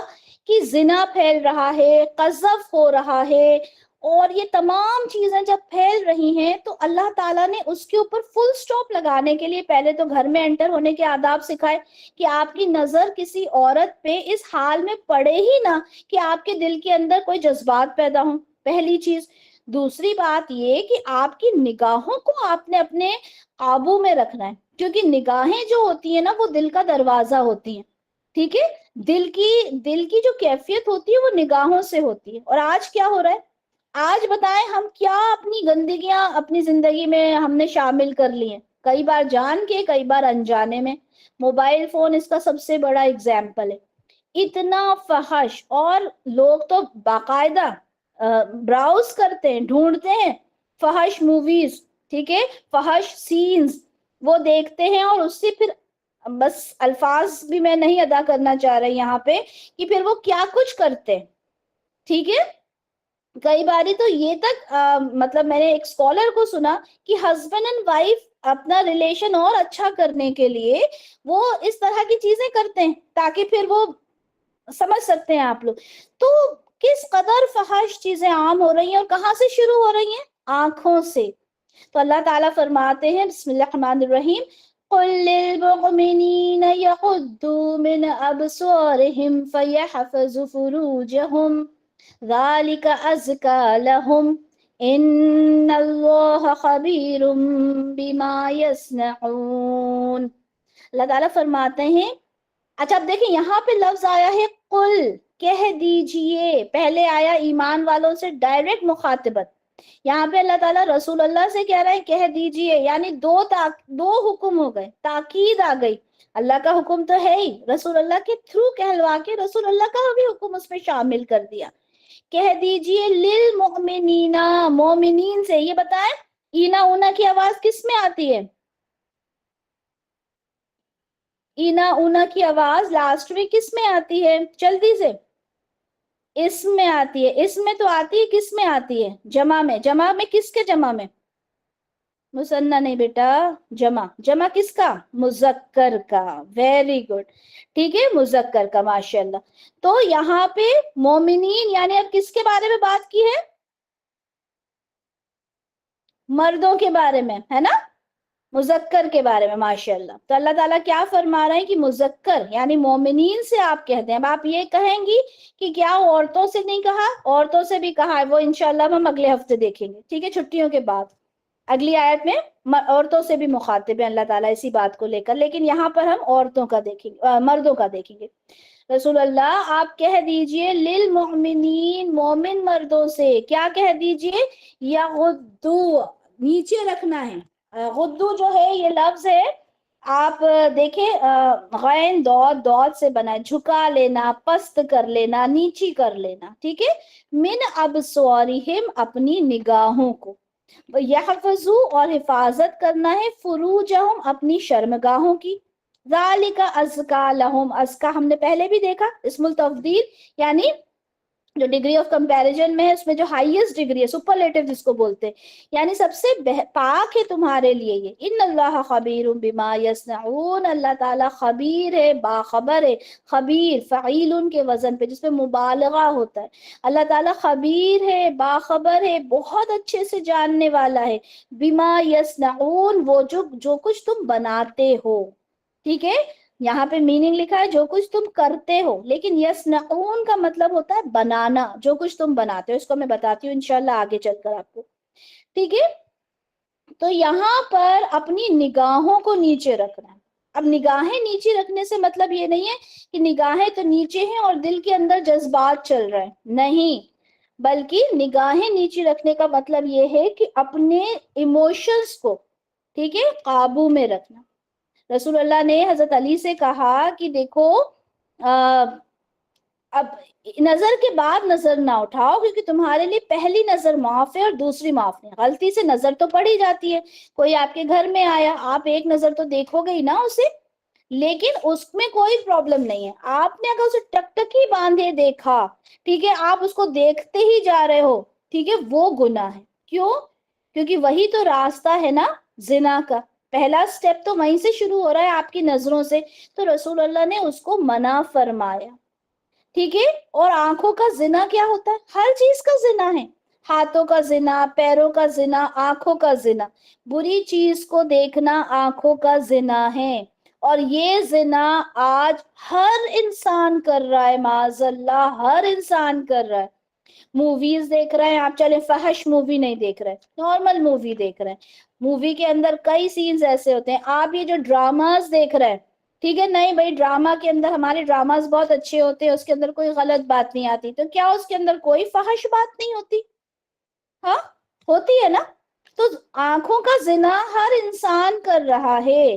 کی زنا پھیل رہا ہے، قذف ہو رہا ہے، اور یہ تمام چیزیں جب پھیل رہی ہیں تو اللہ تعالیٰ نے اس کے اوپر فل سٹاپ لگانے کے لیے پہلے تو گھر میں انٹر ہونے کے آداب سکھائے کہ آپ کی نظر کسی عورت پہ اس حال میں پڑے ہی نہ کہ آپ کے دل کے اندر کوئی جذبات پیدا ہوں، پہلی چیز۔ دوسری بات یہ کہ آپ کی نگاہوں کو آپ نے اپنے قابو میں رکھنا ہے، کیونکہ نگاہیں جو ہوتی ہیں نا وہ دل کا دروازہ ہوتی ہیں، ٹھیک ہے، دل کی جو کیفیت ہوتی ہے وہ نگاہوں سے ہوتی ہے۔ اور آج کیا ہو رہا ہے، آج بتائیں ہم کیا اپنی گندگیاں اپنی زندگی میں ہم نے شامل کر لی ہیں، کئی بار جان کے، کئی بار انجانے میں۔ موبائل فون اس کا سب سے بڑا اگزامپل ہے، اتنا فحش، اور لوگ تو باقاعدہ براؤز کرتے ہیں، ڈھونڈتے ہیں فحش موویز، ٹھیک ہے، فحش سینز وہ دیکھتے ہیں، اور اس سے پھر بس الفاظ بھی میں نہیں ادا کرنا چاہ رہی یہاں پہ کہ پھر وہ کیا کچھ کرتے ہیں، ٹھیک ہے۔ کئی باری تو یہ تک مطلب میں نے ایک اسکالر کو سنا کہ ہسبینڈ اینڈ وائف اپنا ریلیشن اور اچھا کرنے کے لیے وہ اس طرح کی چیزیں کرتے ہیں تاکہ پھر وہ سمجھ سکتے ہیں آپ لوگ۔ تو کس قدر فحش چیزیں عام ہو رہی ہیں، اور کہاں سے شروع ہو رہی ہیں؟ آنکھوں سے۔ تو اللہ تعالیٰ فرماتے ہیں، بسم اللہ الرحمن الرحیم، قُل لِّلْمُؤْمِنِينَ يَغُضُّوا مِنْ أَبْصَارِهِمْ فَيَحْفَظُوا فُرُوجَهُمْ ذَلِكَ أَزْكَىٰ لَهُمْ إِنَّ اللَّهَ خَبِيرٌ بِمَا يَصْنَعُونَ۔ اللہ تعالیٰ فرماتے ہیں، اچھا اب دیکھیں یہاں پہ لفظ آیا ہے قل، کہہ دیجئے، پہلے آیا ایمان والوں سے ڈائریکٹ مخاطبت، یہاں پہ اللہ تعالیٰ رسول اللہ سے کہہ رہے ہیں کہہ دیجئے، یعنی دو حکم ہو گئے، تاکید آ گئی۔ اللہ کا حکم تو ہے ہی، رسول اللہ کے تھرو کہلوا کے رسول اللہ کا بھی حکم اس میں شامل کر دیا۔ کہہ دیجئے للمؤمنین، مومنین سے، یہ بتائیں اینا اونا کی آواز کس میں آتی ہے؟ اینا اونا کی آواز لاسٹ میں کس میں آتی ہے؟ جلدی سے، اس میں آتی ہے، اس میں تو آتی ہے، کس میں آتی ہے؟ جمع میں۔ جمع میں کس کے جمع میں؟ مثنیٰ نہیں بیٹا، جمع۔ جمع کس کا؟ مذکر کا، ویری گڈ، ٹھیک ہے، مذکر کا، ماشاءاللہ۔ تو یہاں پہ مومنین یعنی اب کس کے بارے میں بات کی ہے؟ مردوں کے بارے میں، ہے نا؟ مذکر کے بارے میں ماشاءاللہ. تو اللہ تعالیٰ کیا فرما رہے ہیں کہ مذکر یعنی مومنین سے آپ کہتے ہیں. اب آپ یہ کہیں گی کہ کیا عورتوں سے نہیں کہا؟ عورتوں سے بھی کہا ہے، وہ انشاءاللہ ہم اگلے ہفتے دیکھیں گے، ٹھیک ہے، چھٹیوں کے بعد. اگلی آیت میں عورتوں سے بھی مخاطب ہے اللہ تعالیٰ اسی بات کو لے کر، لیکن یہاں پر ہم عورتوں کا دیکھیں گے، مردوں کا دیکھیں گے. رسول اللہ آپ کہہ دیجئے للمؤمنین، مومن مردوں سے کیا کہہ دیجئے؟ یغضو، نیچے رکھنا ہے. غدو جو ہے یہ لفظ ہے، آپ دیکھیں غین دود سے بنا ہے، جھکا لینا، پست کر لینا، نیچی کر لینا، ٹھیک ہے. من ابصارہم، اپنی نگاہوں کو. یحفظو، اور حفاظت کرنا ہے، فروجہم، اپنی شرمگاہوں کی. ذالک ازکا لہم، ازکا ہم نے پہلے بھی دیکھا، اسم التفضیل یعنی جو ڈگری آف کمپیریزن میں ہے اس میں جو ہائیسٹ ڈگری ہے، سپرلیٹو جس کو بولتے ہیں، یعنی سب سے پاک ہے تمہارے لیے یہ. ان اللہ خبیر بما یصنعون، اللہ تعالیٰ خبیر ہے، باخبر ہے. خبیر فعیل کے وزن پہ جس پہ مبالغہ ہوتا ہے. اللہ تعالیٰ خبیر ہے، باخبر ہے، بہت اچھے سے جاننے والا ہے. بما یصنعون، وہ جو کچھ تم بناتے ہو، ٹھیک ہے. یہاں پہ میننگ لکھا ہے جو کچھ تم کرتے ہو، لیکن یصنعون کا مطلب ہوتا ہے بنانا، جو کچھ تم بناتے ہو. اس کو میں بتاتی ہوں انشاءاللہ آگے چل کر آپ کو، ٹھیک ہے. تو یہاں پر اپنی نگاہوں کو نیچے رکھنا ہے. اب نگاہیں نیچے رکھنے سے مطلب یہ نہیں ہے کہ نگاہیں تو نیچے ہیں اور دل کے اندر جذبات چل رہے ہیں، نہیں، بلکہ نگاہیں نیچے رکھنے کا مطلب یہ ہے کہ اپنے ایموشنز کو، ٹھیک ہے، قابو میں رکھنا. رسول اللہ نے حضرت علی سے کہا کہ دیکھو اب نظر کے بعد نظر نہ اٹھاؤ، کیونکہ تمہارے لیے پہلی نظر معاف ہے اور دوسری معاف نہیں. غلطی سے نظر تو پڑی جاتی ہے، کوئی آپ کے گھر میں آیا، آپ ایک نظر تو دیکھو گے ہی نا اسے، لیکن اس میں کوئی پرابلم نہیں ہے. آپ نے اگر اسے ٹکٹکی باندھے دیکھا، ٹھیک ہے، آپ اس کو دیکھتے ہی جا رہے ہو، ٹھیک ہے، وہ گناہ ہے. کیوں؟ کیونکہ وہی تو راستہ ہے نا زنا کا. پہلا سٹیپ تو وہیں سے شروع ہو رہا ہے آپ کی نظروں سے. تو رسول اللہ نے اس کو منع فرمایا، ٹھیک ہے. اور آنکھوں کا زنا کیا ہوتا ہے؟ ہر چیز کا زنا ہے. ہاتھوں کا زنا، پیروں کا زنا، آنکھوں کا زنا. بری چیز کو دیکھنا آنکھوں کا زنا ہے، اور یہ زنا آج ہر انسان کر رہا ہے، معاذ اللہ ہر انسان کر رہا ہے. موویز دیکھ رہے ہیں آپ، چلے فحش مووی نہیں دیکھ رہے، نارمل مووی دیکھ رہے ہیں، مووی کے اندر کئی سینز ایسے ہوتے ہیں. آپ یہ جو ڈراماز دیکھ رہے ہیں، ٹھیک ہے، نہیں بھائی ڈراما کے اندر ہمارے ڈراماز بہت اچھے ہوتے ہیں، اس کے اندر کوئی غلط بات نہیں آتی، تو کیا اس کے اندر کوئی فحش بات نہیں ہوتی؟ ہاں ہوتی ہے نا. تو آنکھوں کا زنا ہر انسان کر رہا ہے،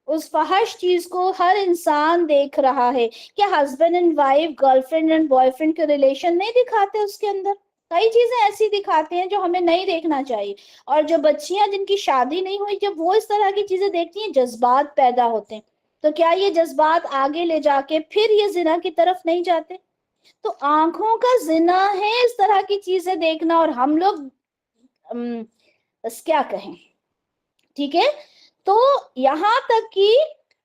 اس فحش چیز کو ہر انسان دیکھ رہا ہے. کیا husband and wife, girl friend and boy friend کے ریلیشن نہیں دکھاتے اس کے اندر؟ کئی چیزیں ایسی دکھاتے ہیں جو ہمیں نہیں دیکھنا چاہیے. اور جو بچیاں جن کی شادی نہیں ہوئی، جب وہ اس طرح کی چیزیں دیکھتی ہیں جذبات پیدا ہوتے ہیں. تو کیا یہ جذبات آگے لے جا کے پھر یہ زنا کی طرف نہیں جاتے؟ تو آنکھوں کا زنا ہے اس طرح کی چیزیں دیکھنا، اور ہم لوگ بس کیا کہیں، ٹھیک ہے. تو یہاں تک کہ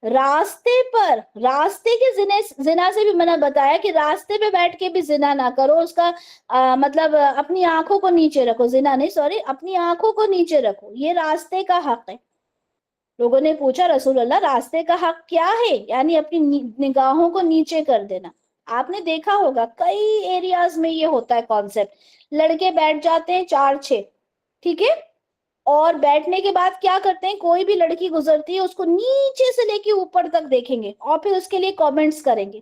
راستے پر، راستے کے زنا سے بھی میں نے بتایا کہ راستے پہ بیٹھ کے بھی زنا نہ کرو. اس کا مطلب اپنی آنکھوں کو نیچے رکھو، زنا نہیں، سوری، اپنی آنکھوں کو نیچے رکھو، یہ راستے کا حق ہے. لوگوں نے پوچھا رسول اللہ راستے کا حق کیا ہے؟ یعنی اپنی نگاہوں کو نیچے کر دینا. آپ نے دیکھا ہوگا کئی ایریاز میں یہ ہوتا ہے کانسیپٹ. لڑکے بیٹھ جاتے ہیں 4-6، ٹھیک ہے، اور بیٹھنے کے بعد کیا کرتے ہیں، کوئی بھی لڑکی گزرتی ہے اس کو نیچے سے لے کے اوپر تک دیکھیں گے اور پھر اس کے لیے کامنٹس کریں گے.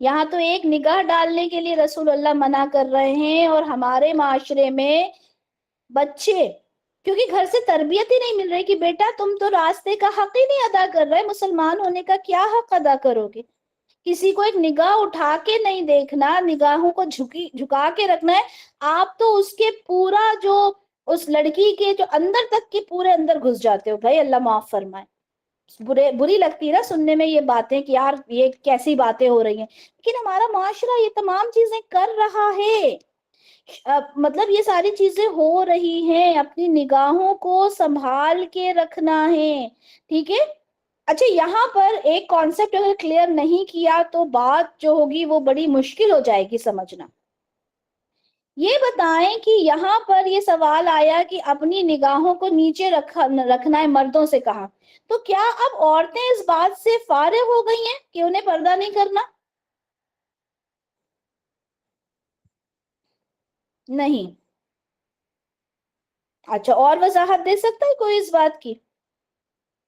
یہاں تو ایک نگاہ ڈالنے کے لیے رسول اللہ منع کر رہے ہیں. اور ہمارے معاشرے میں بچے، کیونکہ گھر سے تربیت ہی نہیں مل رہی کہ بیٹا تم تو راستے کا حق ہی نہیں ادا کر رہے، مسلمان ہونے کا کیا حق ادا کرو گے؟ کسی کو ایک نگاہ اٹھا کے نہیں دیکھنا، نگاہوں کو جھکا کے رکھنا ہے. آپ تو اس کے پورا جو اس لڑکی کے جو اندر تک کے پورے اندر گھس جاتے ہو. بھائی اللہ معاف فرمائے، بری لگتی ہے نا سننے میں یہ باتیں کہ یار یہ کیسی باتیں ہو رہی ہیں، لیکن ہمارا معاشرہ یہ تمام چیزیں کر رہا ہے. مطلب یہ ساری چیزیں ہو رہی ہیں، اپنی نگاہوں کو سنبھال کے رکھنا ہے، ٹھیک ہے. اچھا یہاں پر ایک کانسیپٹ اگر کلیئر نہیں کیا تو بات جو ہوگی وہ بڑی مشکل ہو جائے گی سمجھنا. یہ بتائیں کہ یہاں پر یہ سوال آیا کہ اپنی نگاہوں کو نیچے رکھنا ہے مردوں سے کہا، تو کیا اب عورتیں اس بات سے فارغ ہو گئی ہیں کہ انہیں پردہ نہیں کرنا؟ نہیں۔ اچھا، اور وضاحت دے سکتا ہے کوئی اس بات کی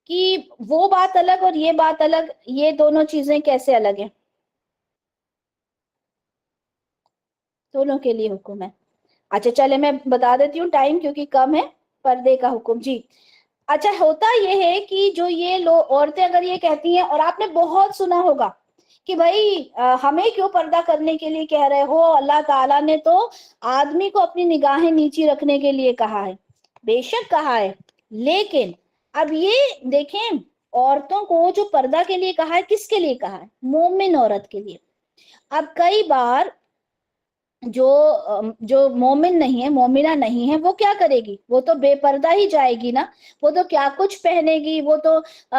کہ وہ بات الگ اور یہ بات الگ، یہ دونوں چیزیں کیسے الگ ہیں؟ دونوں کے لیے حکم ہے۔ اچھا چلے میں بتا دیتی ہوں، ٹائم کیونکہ کم ہے۔ پردے کا حکم، جی اچھا، ہوتا یہ ہے کہ جو یہ عورتیں اگر یہ کہتی ہیں، اور آپ نے بہت سنا ہوگا کہ بھائی ہمیں کیوں پردہ کرنے کے لیے کہہ رہے ہو، اللہ تعالیٰ نے تو آدمی کو اپنی نگاہیں نیچی رکھنے کے لیے کہا ہے۔ بے شک کہا ہے، لیکن اب یہ دیکھیں، عورتوں کو جو پردہ کے لیے کہا ہے، کس کے لیے کہا ہے؟ مومن عورت کے لیے۔ اب کئی بار جو جو مومن نہیں ہے، مومنہ نہیں ہے، وہ کیا کرے گی؟ وہ تو بے پردہ ہی جائے گی نا، وہ تو کیا کچھ پہنے گی، وہ تو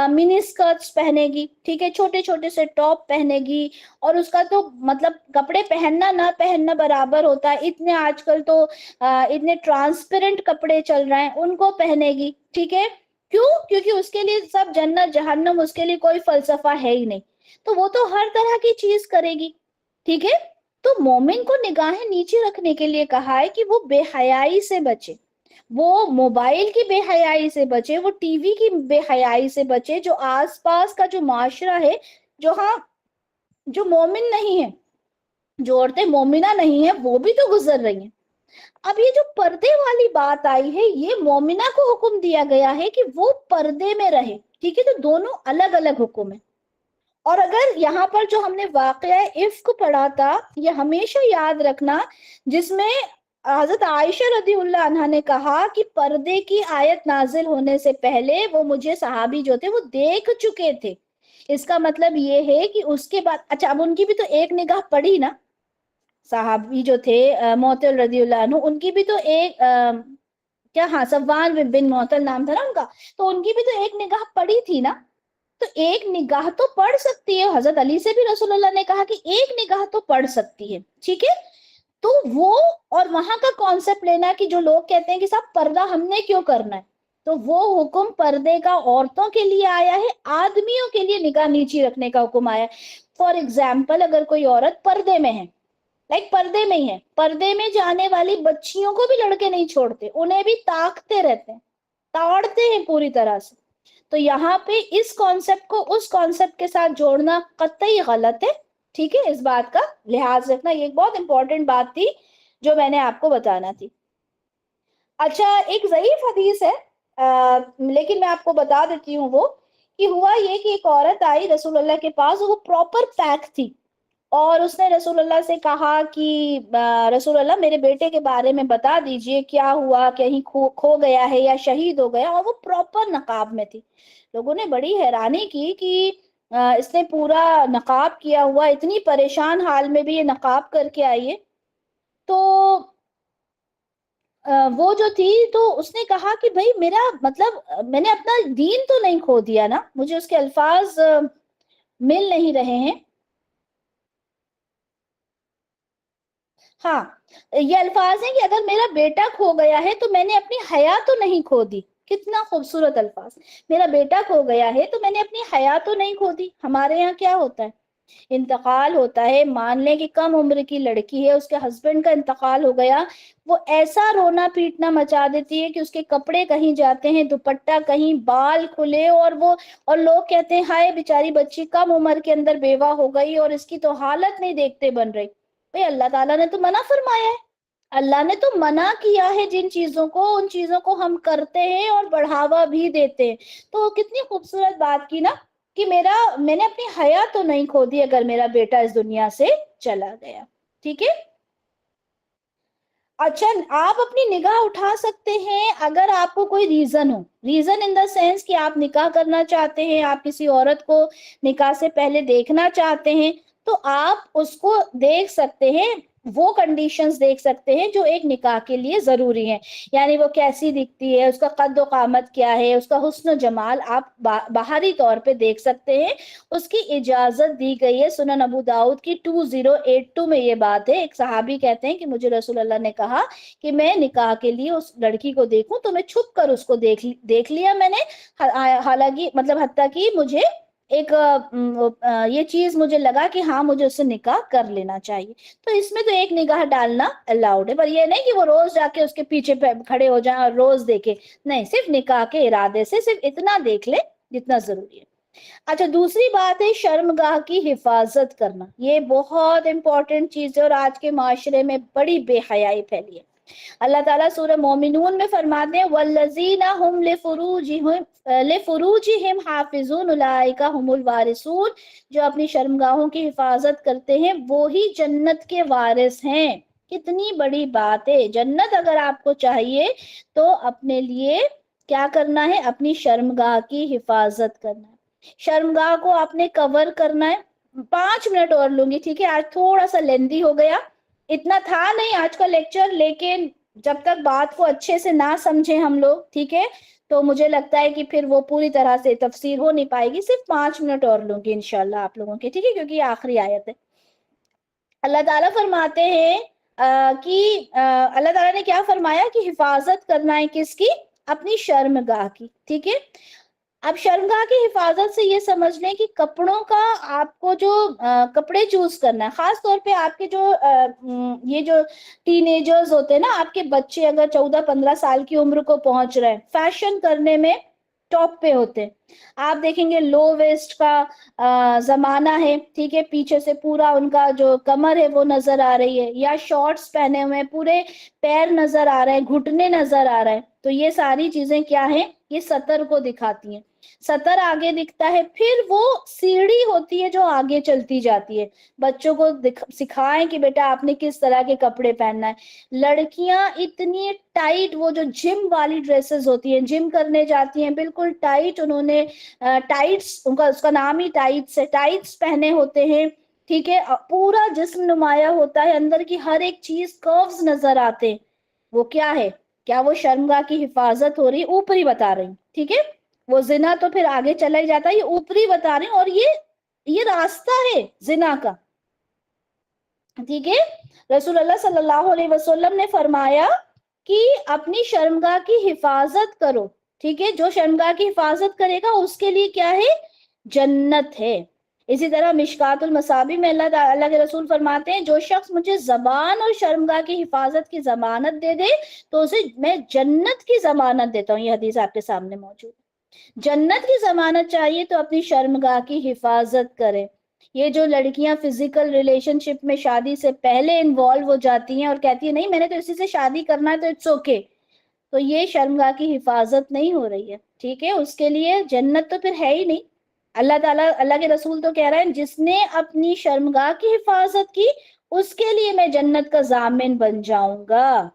منی اسکرٹس پہنے گی، ٹھیک ہے، چھوٹے چھوٹے سے ٹاپ پہنے گی، اور اس کا تو مطلب کپڑے پہننا نہ پہننا برابر ہوتا ہے، اتنے آج کل تو اتنے ٹرانسپیرنٹ کپڑے چل رہے ہیں، ان کو پہنے گی، ٹھیک ہے۔ کیوں؟ کیونکہ اس کے لیے سب جنت جہنم، اس کے لیے کوئی فلسفہ ہے ہی نہیں، تو وہ تو ہر طرح کی چیز کرے گی، ٹھیک ہے۔ تو مومن کو نگاہیں نیچے رکھنے کے لیے کہا ہے کہ وہ بے حیائی سے بچے، وہ موبائل کی بے حیائی سے بچے، وہ ٹی وی کی بے حیائی سے بچے، جو آس پاس کا جو معاشرہ ہے، جو ہاں جو مومن نہیں ہے، جو عورتیں مومنہ نہیں ہیں، وہ بھی تو گزر رہی ہیں۔ اب یہ جو پردے والی بات آئی ہے، یہ مومنہ کو حکم دیا گیا ہے کہ وہ پردے میں رہے، ٹھیک ہے، تو دونوں الگ الگ حکم ہیں۔ اور اگر یہاں پر جو ہم نے واقعہ عفق پڑھا تھا، یہ ہمیشہ یاد رکھنا، جس میں حضرت عائشہ رضی اللہ عنہا نے کہا کہ پردے کی آیت نازل ہونے سے پہلے وہ مجھے صحابی جو تھے وہ دیکھ چکے تھے، اس کا مطلب یہ ہے کہ اس کے بعد، اچھا اب ان کی بھی تو ایک نگاہ پڑی نا، صحابی جو تھے معطل رضی اللہ عنہ، ان کی بھی تو ایک کیا، ہاں صفوان بن معطل نام تھا نا ان کا، تو ان کی بھی تو ایک نگاہ پڑی تھی نا، تو ایک نگاہ تو پڑھ سکتی ہے۔ حضرت علی سے بھی رسول اللہ نے کہا کہ ایک نگاہ تو پڑھ سکتی ہے، ٹھیک ہے۔ تو وہ اور وہاں کا کانسیپٹ لینا کہ جو لوگ کہتے ہیں کہ صاحب پردہ ہم نے کیوں کرنا ہے، تو وہ حکم پردے کا عورتوں کے لیے آیا ہے، آدمیوں کے لیے نگاہ نیچی رکھنے کا حکم آیا ہے۔ فار ایگزامپل، اگر کوئی عورت پردے میں ہے، پردے میں ہی ہے، پردے میں جانے والی بچیوں کو بھی لڑکے نہیں چھوڑتے، انہیں بھی تاکتے رہتے ہیں، تاڑتے ہیں پوری طرح سے۔ تو یہاں پہ اس کانسیپٹ کو اس کانسیپٹ کے ساتھ جوڑنا قطعی غلط ہے، ٹھیک ہے، اس بات کا لحاظ رکھنا، یہ ایک بہت امپورٹنٹ بات تھی جو میں نے آپ کو بتانا تھی۔ اچھا، ایک ضعیف حدیث ہے لیکن میں آپ کو بتا دیتی ہوں، وہ کہ ہوا یہ کہ ایک عورت آئی رسول اللہ کے پاس، وہ پراپر پیک تھی، اور اس نے رسول اللہ سے کہا کہ رسول اللہ میرے بیٹے کے بارے میں بتا دیجئے، کیا ہوا، کہیں کھو گیا ہے یا شہید ہو گیا، اور وہ پراپر نقاب میں تھی۔ لوگوں نے بڑی حیرانی کی کہ اس نے پورا نقاب کیا ہوا، اتنی پریشان حال میں بھی یہ نقاب کر کے آئی ہے۔ تو وہ جو تھی تو اس نے کہا کہ بھئی میرا مطلب میں نے اپنا دین تو نہیں کھو دیا نا، مجھے اس کے الفاظ مل نہیں رہے ہیں۔ ہاں، یہ الفاظ ہیں کہ اگر میرا بیٹا کھو گیا ہے تو میں نے اپنی حیا تو نہیں کھو دی۔ کتنا خوبصورت الفاظ، میرا بیٹا کھو گیا ہے تو میں نے اپنی حیا تو نہیں کھو دی۔ ہمارے یہاں کیا ہوتا ہے، انتقال ہوتا ہے، مان لیں کہ کم عمر کی لڑکی ہے، اس کے ہسبینڈ کا انتقال ہو گیا، وہ ایسا رونا پیٹنا مچا دیتی ہے کہ اس کے کپڑے کہیں جاتے ہیں، دوپٹہ کہیں، بال کھلے، اور لوگ کہتے ہیں ہائے بیچاری بچی کم عمر کے اندر بیوہ ہو گئی اور اس کی تو حالت نہیں دیکھتے بن رہی۔ بھئی اللہ تعالیٰ نے تو منع فرمایا ہے، اللہ نے تو منع کیا ہے جن چیزوں کو، ان چیزوں کو ہم کرتے ہیں اور بڑھاوا بھی دیتے ہیں۔ تو کتنی خوبصورت بات کی نا کہ میں نے اپنی حیا تو نہیں کھو دی اگر میرا بیٹا اس دنیا سے چلا گیا، ٹھیک ہے۔ اچھا، آپ اپنی نگاہ اٹھا سکتے ہیں اگر آپ کو کوئی reason who, reason in the sense کہ آپ نکاح کرنا چاہتے ہیں، آپ کسی عورت کو نکاح سے پہلے دیکھنا چاہتے ہیں، تو آپ اس کو دیکھ سکتے ہیں۔ وہ کنڈیشنز دیکھ سکتے ہیں جو ایک نکاح کے لیے ضروری ہیں، یعنی وہ کیسی دکھتی ہے، اس کا قد و قامت کیا ہے، اس کا حسن و جمال آپ باہری طور پہ دیکھ سکتے ہیں، اس کی اجازت دی گئی ہے۔ سنن ابو داؤد کی 2082 میں یہ بات ہے، ایک صحابی کہتے ہیں کہ مجھے رسول اللہ نے کہا کہ میں نکاح کے لیے اس لڑکی کو دیکھوں تو میں چھپ کر اس کو دیکھ لیا میں نے، حالانکہ مطلب حتیٰ کہ مجھے ایک یہ چیز مجھے لگا کہ ہاں مجھے اس سے نکاح کر لینا چاہیے۔ تو اس میں تو ایک نگاہ ڈالنا الاؤڈ ہے، پر یہ نہیں کہ وہ روز جا کے اس کے پیچھے کھڑے ہو جائیں اور روز دیکھے، نہیں، صرف نکاح کے ارادے سے صرف اتنا دیکھ لے جتنا ضروری ہے۔ اچھا، دوسری بات ہے شرمگاہ کی حفاظت کرنا، یہ بہت امپورٹنٹ چیز ہے اور آج کے معاشرے میں بڑی بے حیائی پھیلی ہے۔ اللہ تعالیٰ سورہ مومنون میں فرماتے ہیں وَالَّذِينَ هُمْ لِفُرُوجِهِمْ حَافِظُونَ أُولَٰئِكَ هُمُ الْوَارِثُونَ، جو اپنی شرمگاہوں کی حفاظت کرتے ہیں وہی جنت کے وارث ہیں۔ کتنی بڑی بات ہے، جنت اگر آپ کو چاہیے تو اپنے لیے کیا کرنا ہے؟ اپنی شرمگاہ کی حفاظت کرنا ہے، شرمگاہ کو آپ نے کور کرنا ہے۔ 5 منٹ اور لوں گی، ٹھیک ہے، آج تھوڑا سا لیندی ہو گیا، اتنا تھا نہیں آج کا لیکچر، لیکن جب تک بات کو اچھے سے نہ سمجھیں ہم لوگ، ٹھیک ہے، تو مجھے لگتا ہے کہ پھر وہ پوری طرح سے تفسیر ہو نہیں پائے گی۔ صرف 5 منٹ اور لوں گی انشاءاللہ آپ لوگوں کے، ٹھیک ہے، کیونکہ یہ آخری آیت ہے۔ اللہ تعالیٰ فرماتے ہیں کہ اللہ تعالیٰ نے کیا فرمایا کہ حفاظت کرنا ہے کس کی؟ اپنی شرمگاہ کی، ٹھیک ہے۔ اب شرمگاہ کی حفاظت سے یہ سمجھ لیں کہ کپڑوں کا آپ کو جو کپڑے چوز کرنا ہے، خاص طور پہ آپ کے جو یہ جو ٹین ایجرز ہوتے ہیں نا، آپ کے بچے اگر 14-15 سال کی عمر کو پہنچ رہے ہیں، فیشن کرنے میں ٹاپ پہ ہوتے ہیں، آپ دیکھیں گے لو ویسٹ کا زمانہ ہے، ٹھیک ہے، پیچھے سے پورا ان کا جو کمر ہے وہ نظر آ رہی ہے، یا شارٹس پہنے ہوئے پورے پیر نظر آ رہے ہیں، گھٹنے نظر آ رہے ہیں، تو یہ ساری چیزیں کیا ہیں؟ یہ سطر کو دکھاتی ہیں۔ سطر آگے دکھتا ہے، پھر وہ سیڑھی ہوتی ہے جو آگے چلتی جاتی ہے۔ بچوں کو سکھائیں کہ بیٹا آپ نے کس طرح کے کپڑے پہننا ہے۔ لڑکیاں اتنی ٹائٹ، وہ جو جم والی ڈریسز ہوتی ہیں، جم کرنے جاتی ہیں بالکل ٹائٹ، انہوں نے ٹائٹس، اس کا نام ہی ٹائٹس ہے، ٹائٹس پہنے ہوتے ہیں، ٹھیک ہے، پورا جسم نمایاں ہوتا ہے، اندر کی ہر ایک چیز کروز نظر آتے ہیں۔ وہ کیا ہے؟ کیا وہ شرمگاہ کی حفاظت ہو رہی؟ اوپری بتا رہی، ٹھیک ہے، وہ زنا تو پھر آگے چلا ہی جاتا ہے، یہ اوپری بتا رہے ہیں، اور یہ راستہ ہے زنا کا، ٹھیک ہے۔ رسول اللہ صلی اللہ علیہ وسلم نے فرمایا کہ اپنی شرمگاہ کی حفاظت کرو، ٹھیک ہے، جو شرمگاہ کی حفاظت کرے گا اس کے لیے کیا ہے؟ جنت ہے۔ اسی طرح مشکات المصابیح میں اللہ کے رسول فرماتے ہیں جو شخص مجھے زبان اور شرمگاہ کی حفاظت کی ضمانت دے دے تو اسے میں جنت کی ضمانت دیتا ہوں۔ یہ حدیث آپ کے سامنے موجود ہے۔ جنت کی ضمانت چاہیے تو اپنی شرمگاہ کی حفاظت کرے۔ یہ جو لڑکیاں فزیکل ریلیشن شپ میں شادی سے پہلے انوالو ہو جاتی ہیں اور کہتی ہیں نہیں میں نے تو اسی سے شادی کرنا ہے تو اٹس اوکے، تو یہ شرمگاہ کی حفاظت نہیں ہو رہی ہے، ٹھیک ہے، اس کے لیے جنت تو پھر ہے ہی نہیں۔ اللہ تعالیٰ، اللہ کے رسول تو کہہ رہے ہیں جس نے اپنی شرمگاہ کی حفاظت کی اس کے لیے میں جنت کا ضامن بن جاؤں گا۔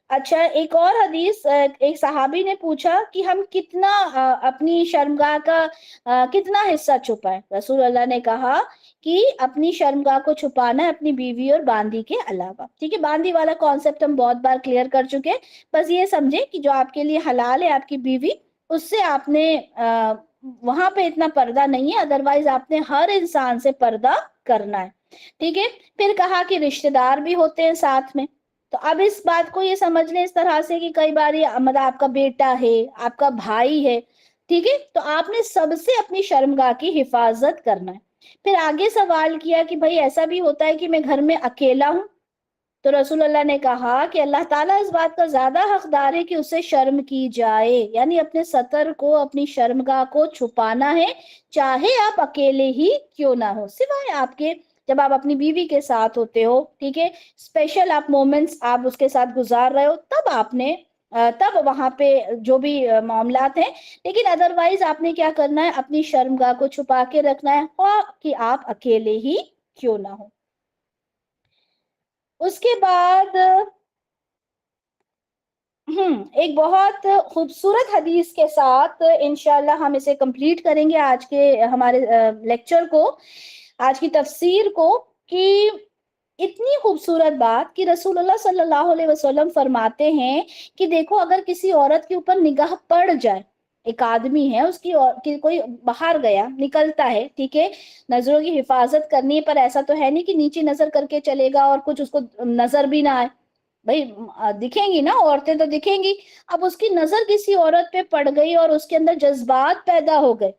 اچھا، ایک اور حدیث، ایک صحابی نے پوچھا کہ ہم کتنا اپنی شرمگاہ کا کتنا حصہ چھپائیں؟ رسول اللہ نے کہا کہ اپنی شرمگاہ کو چھپانا ہے اپنی بیوی اور باندی کے علاوہ، ٹھیک ہے، باندی والا کانسیپٹ ہم بہت بار کلیئر کر چکے، بس یہ سمجھیں کہ جو آپ کے لیے حلال ہے آپ کی بیوی، اس سے آپ نے وہاں پہ اتنا پردہ نہیں ہے، ادروائز آپ نے ہر انسان سے پردہ کرنا ہے، ٹھیک ہے۔ پھر کہا کہ رشتہ دار بھی ہوتے ہیں ساتھ میں، تو اب اس بات کو یہ سمجھ لیں اس طرح سے کہ کئی بار مطلب آپ کا بیٹا ہے، آپ کا بھائی ہے، ٹھیک ہے، تو آپ نے سب سے اپنی شرمگاہ کی حفاظت کرنا ہے۔ پھر آگے سوال کیا کہ بھائی ایسا بھی ہوتا ہے کہ میں گھر میں اکیلا ہوں، تو رسول اللہ نے کہا کہ اللہ تعالیٰ اس بات کا زیادہ حقدار ہے کہ اسے شرم کی جائے، یعنی اپنے ستر کو، اپنی شرمگاہ کو چھپانا ہے، چاہے آپ اکیلے ہی کیوں نہ ہو، سوائے آپ کے جب آپ اپنی بیوی کے ساتھ ہوتے ہو، ٹھیک ہے، اسپیشل آپ مومنٹس آپ اس کے ساتھ گزار رہے ہو، تب آپ نے تب وہاں پہ جو بھی معاملات ہیں، لیکن ادروائز آپ نے کیا کرنا ہے؟ اپنی شرمگاہ کو چھپا کے رکھنا ہے، خواہ کہ آپ اکیلے ہی کیوں نہ ہو۔ اس کے بعد ایک بہت خوبصورت حدیث کے ساتھ انشاءاللہ ہم اسے کمپلیٹ کریں گے آج کے ہمارے لیکچر کو، آج کی تفسیر کو، کہ اتنی خوبصورت بات کہ رسول اللہ صلی اللہ علیہ وسلم فرماتے ہیں کہ دیکھو اگر کسی عورت کے اوپر نگاہ پڑ جائے، ایک آدمی ہے اس کی کوئی باہر گیا نکلتا ہے، ٹھیک ہے، نظروں کی حفاظت کرنی ہے، پر ایسا تو ہے نہیں کہ نیچے نظر کر کے چلے گا اور کچھ اس کو نظر بھی نہ آئے، بھائی دکھیں گی نا، عورتیں تو دکھیں گی۔ اب اس کی نظر کسی عورت پہ پڑ گئی اور اس کے اندر جذبات پیدا ہو گئے،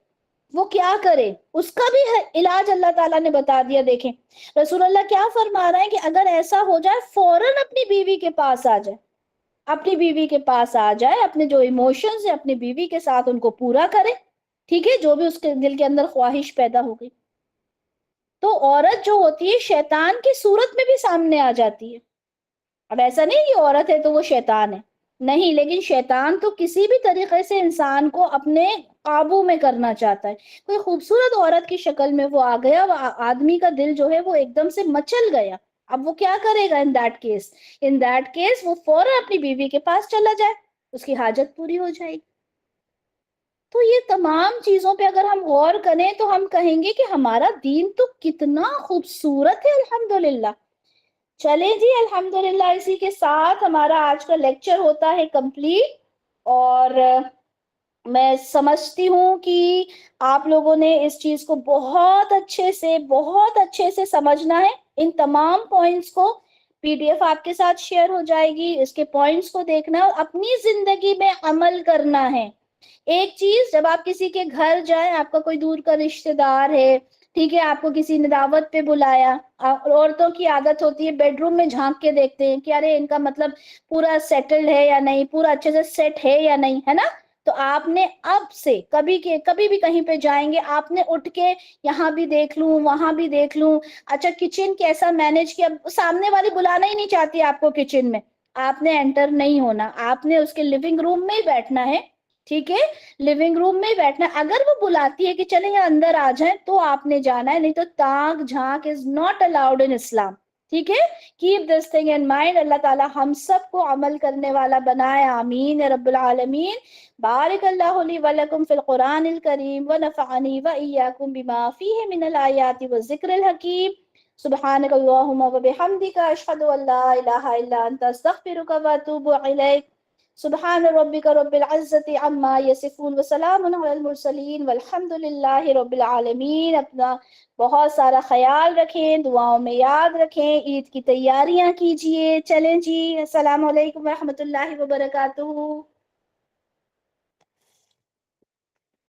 وہ کیا کرے؟ اس کا بھی علاج اللہ تعالیٰ نے بتا دیا۔ دیکھیں رسول اللہ کیا فرما رہے ہیں کہ اگر ایسا ہو جائے فوراً اپنی بیوی کے پاس آ جائے، اپنی بیوی کے پاس آ جائے، اپنے جو ایموشنز ہیں اپنی بیوی کے ساتھ ان کو پورا کرے، ٹھیک ہے، جو بھی اس کے دل کے اندر خواہش پیدا ہو گئی۔ تو عورت جو ہوتی ہے شیطان کی صورت میں بھی سامنے آ جاتی ہے۔ اب ایسا نہیں کہ عورت ہے تو وہ شیطان ہے، نہیں، لیکن شیطان تو کسی بھی طریقے سے انسان کو اپنے قابو میں کرنا چاہتا ہے۔ کوئی خوبصورت عورت کی شکل میں وہ آ گیا، وہ آدمی کا دل جو ہے وہ ایک دم سے مچل گیا، اب وہ کیا کرے گا ان دیٹ کیس وہ فوراً اپنی بیوی کے پاس چلا جائے، اس کی حاجت پوری ہو جائے گی۔ تو یہ تمام چیزوں پہ اگر ہم غور کریں تو ہم کہیں گے کہ ہمارا دین تو کتنا خوبصورت ہے، الحمدللہ۔ چلیں جی، الحمدللہ اسی کے ساتھ ہمارا آج کا لیکچر ہوتا ہے کمپلیٹ، اور میں سمجھتی ہوں کہ آپ لوگوں نے اس چیز کو بہت اچھے سے سمجھنا ہے۔ ان تمام پوائنٹس کو پی ڈی ایف آپ کے ساتھ شیئر ہو جائے گی، اس کے پوائنٹس کو دیکھنا ہے اور اپنی زندگی میں عمل کرنا ہے۔ ایک چیز، جب آپ کسی کے گھر جائیں، آپ کا کوئی دور کا رشتہ دار ہے، ٹھیک ہے، آپ کو کسی نے دعوت پہ بلایا، عورتوں کی عادت ہوتی ہے بیڈ روم میں جھانک کے دیکھتے ہیں کہ ارے ان کا مطلب پورا سیٹلڈ ہے یا نہیں، پورا اچھے سے سیٹ ہے یا نہیں، ہے نا؟ تو آپ نے اب سے کبھی بھی کہیں پہ جائیں گے، آپ نے اٹھ کے یہاں بھی دیکھ لوں وہاں بھی دیکھ لوں، اچھا کچن کیسا مینج کیا، سامنے والی بلانا ہی نہیں چاہتی آپ کو کچن میں، آپ نے انٹر نہیں ہونا، آپ نے اس کے لیونگ روم میں ہی بیٹھنا ہے، ٹھیک ہے، لیونگ روم میں ہی بیٹھنا۔ اگر وہ بلاتی ہے کہ چلیں یہاں اندر آ جائیں تو آپ نے جانا ہے، نہیں تو تاک جھانک از ناٹ الاؤڈ ان اسلام، ٹھیک ہے۔ Keep this thing in mind. Allah تعالی ہم سب کو عمل کرنے والا بنائے، آمین یا رب العالمین۔ بارک اللہ لی ولکم فی القرآن الکریم ونفعنی وإیاکم بما فیہ من الآیات والذکر الحکیم۔ سبحانک اللہم وبحمدک، اشہد ان لا الہ الا انت، استغفرک واتوب الیک۔ سبحان ربک رب العزت عما یصفون وسلام علی المرسلین والحمد للہ رب العالمین۔ اپنا بہت سارا خیال رکھیں، دعاؤں میں یاد رکھیں، عید کی تیاریاں کیجئے۔ چلیں جی، السلام علیکم ورحمۃ اللہ وبرکاتہ۔